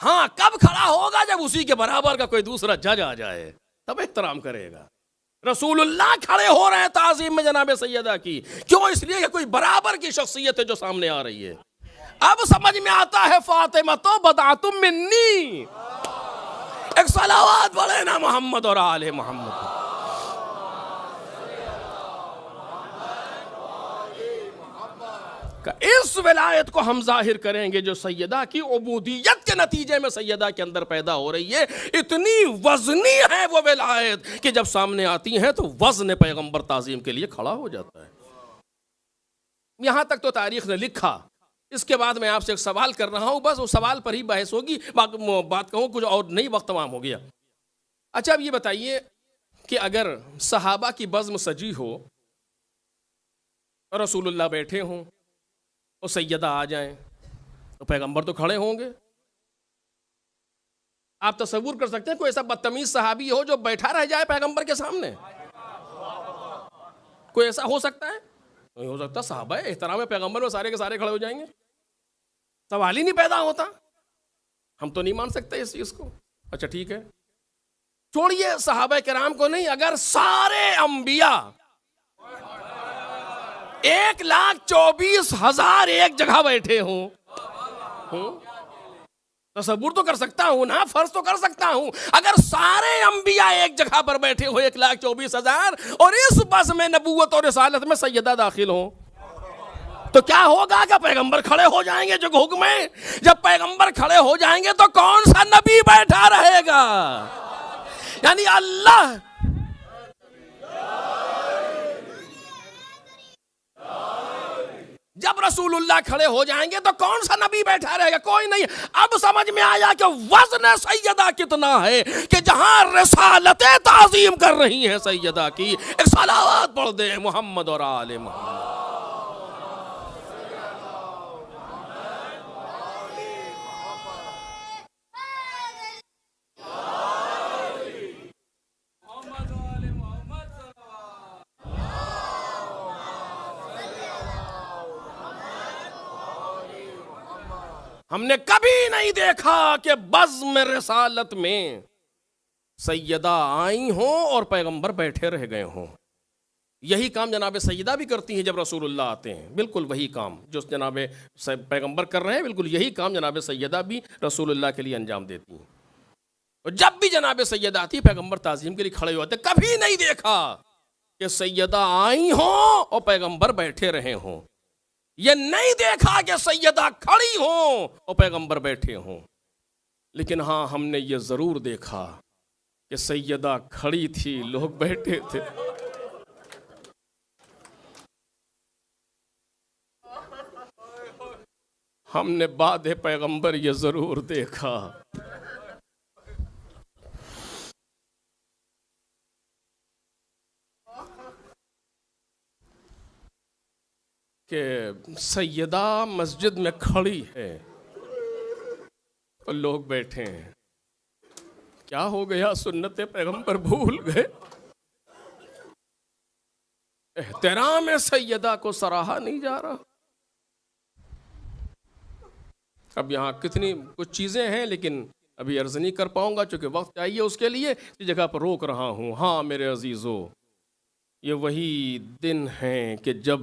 ہاں کب کھڑا ہوگا؟ جب اسی کے برابر کا کوئی دوسرا جج آ جائے، تب احترام کرے گا۔ رسول اللہ کھڑے ہو رہے ہیں تعظیم میں جناب سیدہ کی، کیوں؟ اس لیے کہ کوئی برابر کی شخصیت ہے جو سامنے آ رہی ہے۔ اب سمجھ میں آتا ہے فاطمہ تو بضعۃ منی۔ ایک صلوات پڑھے نا محمد اور آل محمد۔ اس ولایت کو ہم ظاہر کریں گے جو سیدہ کی عبودیت کے نتیجے میں سیدہ کے اندر پیدا ہو رہی ہے۔ اتنی وزنی ہے وہ ولایت کہ جب سامنے آتی ہیں تو وزن پیغمبر تعظیم کے لیے کھڑا ہو جاتا ہے۔ یہاں تک تو تاریخ نے لکھا۔ اس کے بعد میں آپ سے ایک سوال کر رہا ہوں، بس اس سوال پر ہی بحث ہوگی، بات کہوں کچھ اور نہیں، وقت تمام ہو گیا۔ اچھا اب یہ بتائیے کہ اگر صحابہ کی بزم سجی ہو اور رسول اللہ بیٹھے ہوں اور سیدہ آ جائیں تو پیغمبر تو کھڑے ہوں گے۔ آپ تصور کر سکتے ہیں کوئی ایسا بدتمیز صحابی ہو جو بیٹھا رہ جائے پیغمبر کے سامنے؟ کوئی ایسا ہو سکتا ہے؟ نہیں ہو سکتا۔ صحابہ احترام پیغمبر میں سارے کے سارے کھڑے ہو جائیں گے، سوال ہی نہیں پیدا ہوتا۔ ہم تو نہیں مان سکتے اس چیز کو۔ اچھا ٹھیک ہے، چھوڑیے صحابہ کرام کو نہیں، اگر سارے انبیاء 1,24,000 ایک جگہ بیٹھے ہوں، تصور تو کر سکتا ہوں نا، فرض تو کر سکتا ہوں، اگر سارے انبیاء ایک جگہ پر بیٹھے ہو 1,24,000 اور اس بس میں نبوت اور رسالت میں سیدہ داخل ہوں تو کیا ہوگا؟ کہ پیغمبر کھڑے ہو جائیں گے جو حکم ہے۔ جب پیغمبر کھڑے ہو جائیں گے تو کون سا نبی بیٹھا رہے گا؟ یعنی اللہ جب رسول اللہ کھڑے ہو جائیں گے تو کون سا نبی بیٹھا رہے گا؟ کوئی نہیں۔ اب سمجھ میں آیا کہ وزن سیدہ کتنا ہے، کہ جہاں رسالتیں تعظیم کر رہی ہیں سیدہ کی، ایک صلوات پڑھ دیں محمد اور آل محمد۔ ہم نے کبھی نہیں دیکھا کہ بزم رسالت میں سیدہ آئی ہوں اور پیغمبر بیٹھے رہ گئے ہوں۔ یہی کام جناب سیدہ بھی کرتی ہیں جب رسول اللہ آتے ہیں، بالکل وہی کام جو جناب پیغمبر کر رہے ہیں، بالکل یہی کام جناب سیدہ بھی رسول اللہ کے لیے انجام دیتی ہیں۔ اور جب بھی جناب سیدہ آتی پیغمبر تعظیم کے لیے کھڑے ہوتے، کبھی نہیں دیکھا کہ سیدہ آئی ہوں اور پیغمبر بیٹھے رہے ہوں، یہ نہیں دیکھا کہ سیدہ کھڑی ہوں اور پیغمبر بیٹھے ہوں۔ لیکن ہاں ہم نے یہ ضرور دیکھا کہ سیدہ کھڑی تھی، لوگ بیٹھے تھے۔ ہم نے بعد پیغمبر یہ ضرور دیکھا کہ سیدہ مسجد میں کھڑی ہے اور لوگ بیٹھے ہیں۔ کیا ہو گیا؟ سنت پیغمبر بھول گئے؟ احترام سیدہ کو سراہا نہیں جا رہا۔ اب یہاں کتنی کچھ چیزیں ہیں لیکن ابھی عرض نہیں کر پاؤں گا چونکہ وقت چاہیے اس کے لیے، اس جگہ پر روک رہا ہوں۔ ہاں میرے عزیزو، یہ وہی دن ہیں کہ جب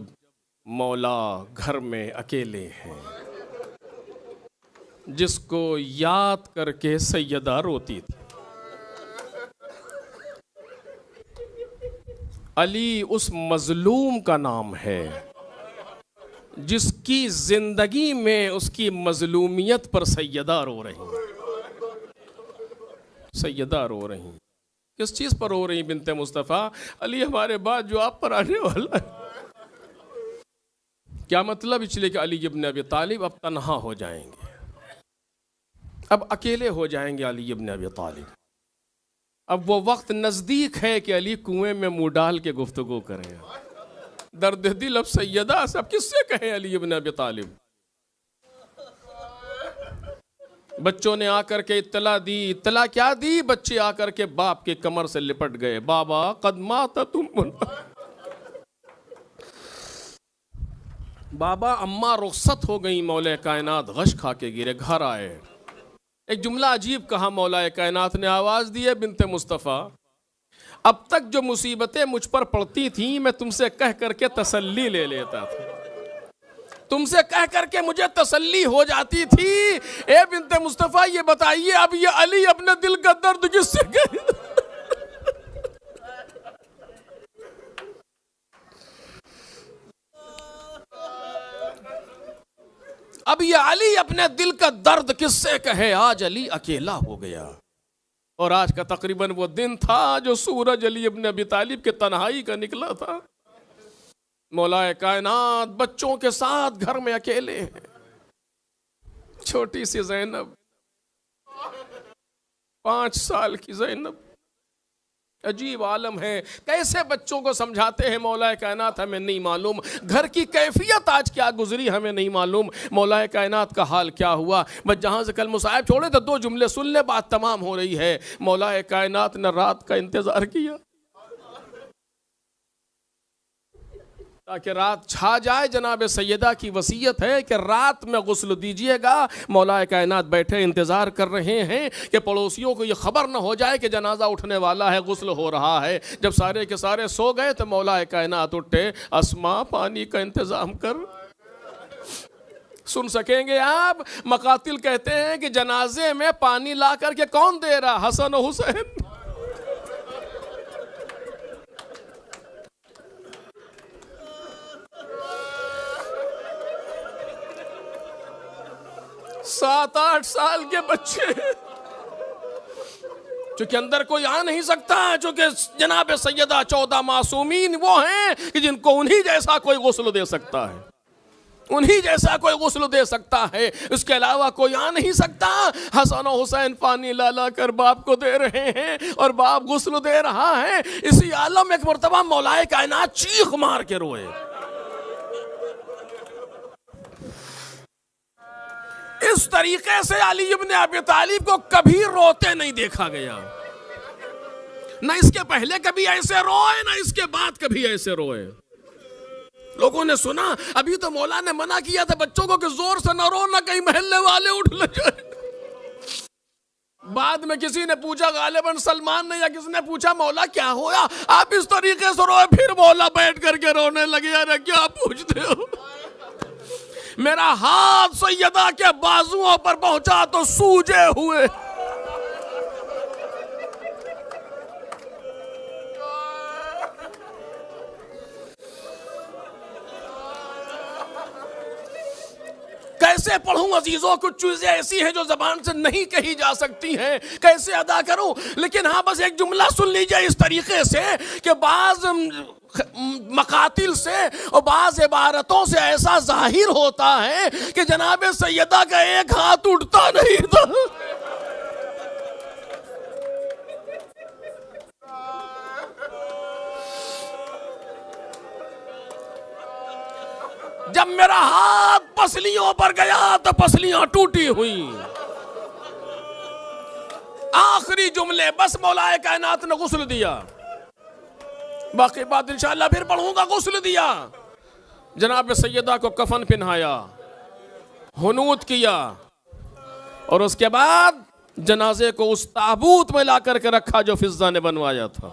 مولا گھر میں اکیلے ہیں، جس کو یاد کر کے سیدہ روتی تھی۔ علی اس مظلوم کا نام ہے جس کی زندگی میں اس کی مظلومیت پر سیدہ رو رہی ہیں، سیدہ رو رہی ہیں۔ کس چیز پر رو رہی بنت مصطفیٰ؟ علی ہمارے بعد جو آپ پر آنے والا ہے۔ کیا مطلب؟ اس لیے کہ علی ابن ابی طالب اب تنہا ہو جائیں گے، اب اکیلے ہو جائیں گے علی ابن ابی طالب۔ اب وہ وقت نزدیک ہے کہ علی کنویں میں منہ ڈال کے گفتگو کریں۔ درد دل اب سیدہ اب کس سے کہیں علی ابن ابی طالب؟ بچوں نے آ کر کے اطلاع دی، اطلاع کیا دی؟ بچے آ کر کے باپ کے کمر سے لپٹ گئے، بابا قد مات تم، بابا اماں رخصت ہو گئی۔ مولا کائنات غش کھا کے گرے، گھر آئے۔ ایک جملہ عجیب کہا مولا کائنات نے، آواز دی ہے بنت مصطفیٰ، اب تک جو مصیبتیں مجھ پر پڑتی تھیں میں تم سے کہہ کر کے تسلی لے لیتا تھا، تم سے کہہ کر کے مجھے تسلی ہو جاتی تھی۔ اے بنت مصطفیٰ یہ بتائیے اب یہ علی اپنے دل کا درد کس سے کہے؟ اب یہ علی اپنے دل کا درد کس سے کہے؟ آج علی اکیلا ہو گیا، اور آج کا تقریباً وہ دن تھا جو سورج علی ابن ابی طالب کے تنہائی کا نکلا تھا۔ مولا کائنات بچوں کے ساتھ گھر میں اکیلے ہیں، چھوٹی سی زینب، 5 سال کی زینب۔ عجیب عالم ہے، کیسے بچوں کو سمجھاتے ہیں مولا کائنات ہمیں نہیں معلوم، گھر کی کیفیت آج کیا گزری ہمیں نہیں معلوم، مولا کائنات کا حال کیا ہوا۔ بس جہاں سے کل مصاحب چھوڑے تو 2 جملے سن لے، بات تمام ہو رہی ہے۔ مولا کائنات نے رات کا انتظار کیا تاکہ رات چھا جائے۔ جناب سیدہ کی وصیت ہے کہ رات میں غسل دیجئے گا۔ مولا کائنات بیٹھے انتظار کر رہے ہیں کہ پڑوسیوں کو یہ خبر نہ ہو جائے کہ جنازہ اٹھنے والا ہے، غسل ہو رہا ہے۔ جب سارے کے سارے سو گئے تو مولا کائنات اٹھے، اسما پانی کا انتظام کر۔ سن سکیں گے آپ؟ مقاتل کہتے ہیں کہ جنازے میں پانی لا کر کے کون دے رہا؟ حسن و حسین۔ سات 8 سال کے بچے، چونکہ اندر کوئی آ نہیں سکتا، چونکہ جناب سیدہ 14 معصومین وہ ہیں کہ جن کو انہی جیسا کوئی غسل دے سکتا ہے، انہی جیسا کوئی غسل دے سکتا ہے، اس کے علاوہ کوئی آ نہیں سکتا۔ حسن و حسین پانی لا لا کر باپ کو دے رہے ہیں اور باپ غسل دے رہا ہے۔ اسی عالم ایک مرتبہ مولا کائنات چیخ مار کے روئے۔ اس طریقے سے علی ابن ابی طالب کو کبھی روتے نہیں دیکھا گیا، نہ اس کے پہلے کبھی ایسے روئے، نہ اس کے بعد کبھی ایسے روئے۔ لوگوں نے سنا ابھی تو مولا نے منع کیا تھا بچوں کو کہ زور سے نہ رو، نہ کہیں محلے والے اٹھ لے جائیں۔ بعد میں کسی نے پوچھا، غالباً سلمان نے یا کس نے پوچھا، مولا کیا ہوا آپ اس طریقے سے روئے؟ پھر مولا بیٹھ کر کے رونے لگے۔ ارے کیا پوچھتے ہو؟ میرا ہاتھ سیدہ کے بازوؤں پر پہنچا تو سوجے ہوئے۔ کیسے پڑھوں عزیزوں؟ کچھ چیزیں ایسی ہیں جو زبان سے نہیں کہی جا سکتی ہیں، کیسے ادا کروں؟ لیکن ہاں بس ایک جملہ سن لیجئے اس طریقے سے کہ بعض مقاتل سے اور بعض عبارتوں سے ایسا ظاہر ہوتا ہے کہ جناب سیدہ کا ایک ہاتھ اٹھتا نہیں تھا۔ جب میرا ہاتھ پسلیوں پر گیا تو پسلیاں ٹوٹی ہوئیں۔ آخری جملے بس مولا کائنات نے غسل دیا، باقی بات انشاءاللہ پھر پڑھوں گا۔ غسل دیا، جناب سیدہ کو کفن پہنایا، حنوط کیا، اور اس کے بعد جنازے کو اس تابوت میں لا کر کے رکھا جو فضہ نے بنوایا تھا۔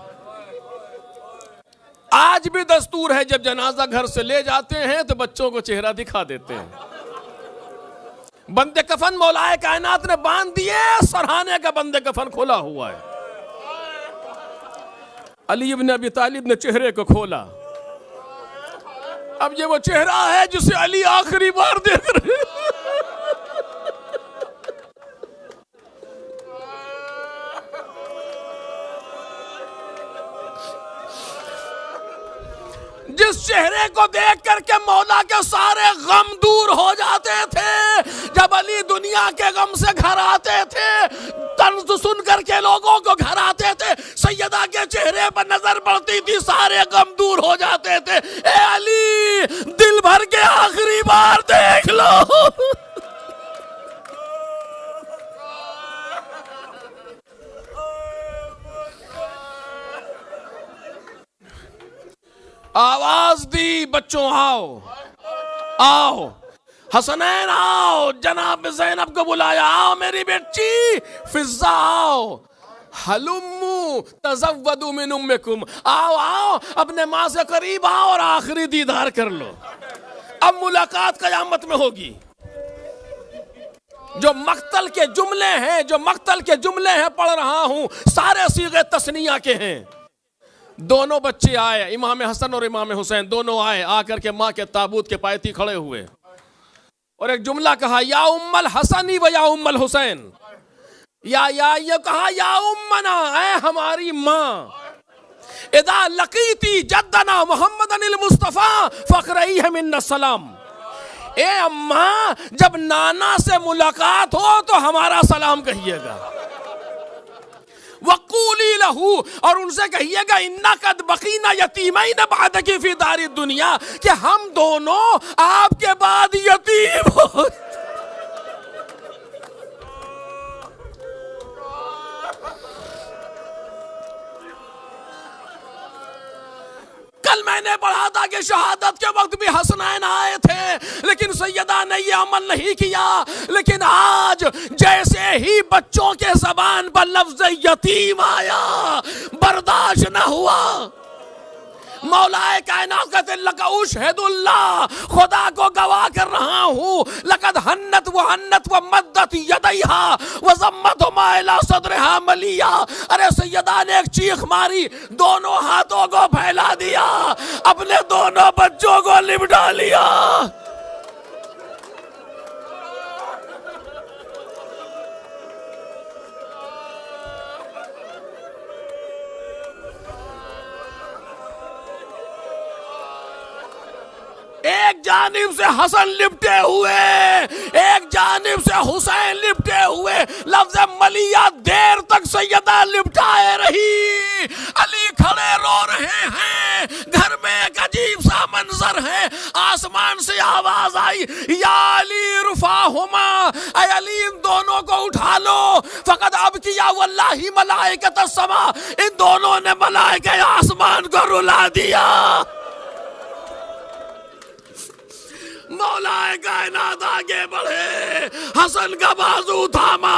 آج بھی دستور ہے جب جنازہ گھر سے لے جاتے ہیں تو بچوں کو چہرہ دکھا دیتے ہیں. بند کفن مولا کائنات نے باندھ دیے, سرہانے کا بند کفن کھلا ہوا ہے. علی ابن ابی طالب نے چہرے کو کھولا. اب یہ وہ چہرہ ہے جسے علی آخری بار دیکھ رہے ہیں. جس چہرے کو دیکھ کر کے مولا کے سارے غم دور ہو جاتے تھے. جب علی دنیا کے غم سے گھر آتے تھے, طنز سن کر کے لوگوں کو گھر آتے تھے, سیدہ کے چہرے پر نظر پڑتی تھی, سارے غم دور ہو جاتے تھے. اے علی, دل بھر کے آخری بار دیکھ لو. آواز دی, بچوں آؤ آؤ, حسنین آؤ. جناب زینب کو بلایا, آؤ میری بیٹی فضہ آؤ. حلمو تزودوا من امکم, آؤ آؤ اپنے ماں سے قریب آؤ اور آخری دیدار کر لو. اب ملاقات قیامت میں ہوگی. جو مقتل کے جملے ہیں پڑھ رہا ہوں, سارے صیغے تثنیہ کے ہیں. دونوں بچے آئے, امام حسن اور امام حسین دونوں آئے, آ کر کے ماں کے تابوت کے پایتی کھڑے ہوئے اور ایک جملہ کہا, یا ام الحسنی و یا ام الحسین. یہ کہا, یا امنا, اے ہماری ماں, اذا لقیتی جدنا محمد المصطفیٰ فقرئیہ منا السلام. اے اماں, جب نانا سے ملاقات ہو تو ہمارا سلام کہیے گا. وَقُولِي لَهُ, اور ان سے کہیے گا, إِنَّا قَدْ بَقِينَا يَتِيمَيْنَ بَعْدَكِ فِي دَارِ الدُّنْيَا, کہ ہم دونوں آپ کے بعد یتیم ہو. کل میں نے پڑھا تھا کہ شہادت کے وقت بھی حسنین آئے تھے, لیکن سیدہ نے یہ عمل نہیں کیا. لیکن آج جیسے ہی بچوں کے زبان پر لفظ یتیم آیا, برداشت نہ ہوا. مولا کائنات کہتے, لَقَ أُشْهِدُ اللَّهِ, خدا کو گواہ کر رہا ہوں, لَقَدْ حَنَّتْ وَمَدَّتْ يَدَيْهَا وَضَمَّتْهُمَا إِلَى صَدْرِهَا مَلِيًّا. ارے سیدہ نے ایک چیخ ماری, دونوں ہاتھوں کو پھیلا دیا, اپنے دونوں بچوں کو لپٹا لیا. ایک جانب سے حسن لپٹے ہوئے, ایک جانب سے حسین لپٹے ہوئے. لفظ ملیہ دیر تک سیدہ لپٹائے رہی. علی کھڑے رو رہے ہیں, گھر میں ایک عجیب سا منظر ہے. آسمان سے آواز آئی, یا علی رفعہما, اے علی ان دونوں کو اٹھا لو. فقد ابکیا واللہ ملائکۃ السماء, ان دونوں نے ملائکہ آسمان کو رلا دیا. مولا کائنات آگے بڑھے, حسن کا بازو تھاما,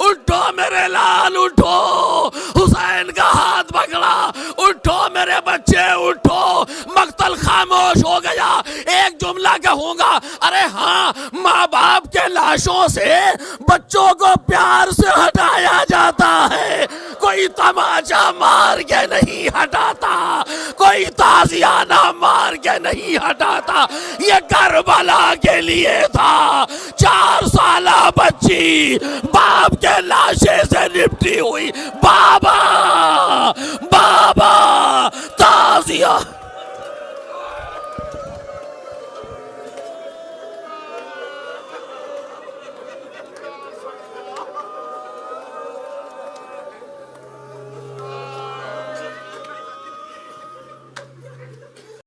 اٹھو میرے لال اٹھو. حسین کا ہاتھ پکڑا, اٹھو میرے بچے اٹھو. مقتل خاموش ہو گیا. ایک جملہ کہوں گا, ارے ہاں, ماں باپ کے لاشوں سے بچوں کو پیار سے ہٹایا جاتا ہے. کوئی تماچا مار کے نہیں ہٹاتا, کوئی تازیانہ مار کے نہیں ہٹاتا. یہ کربلا کے لیے تھا. 4 سالہ بچی باپ کے لاشے سے لپٹی ہوئی, بابا بابا تازیہ.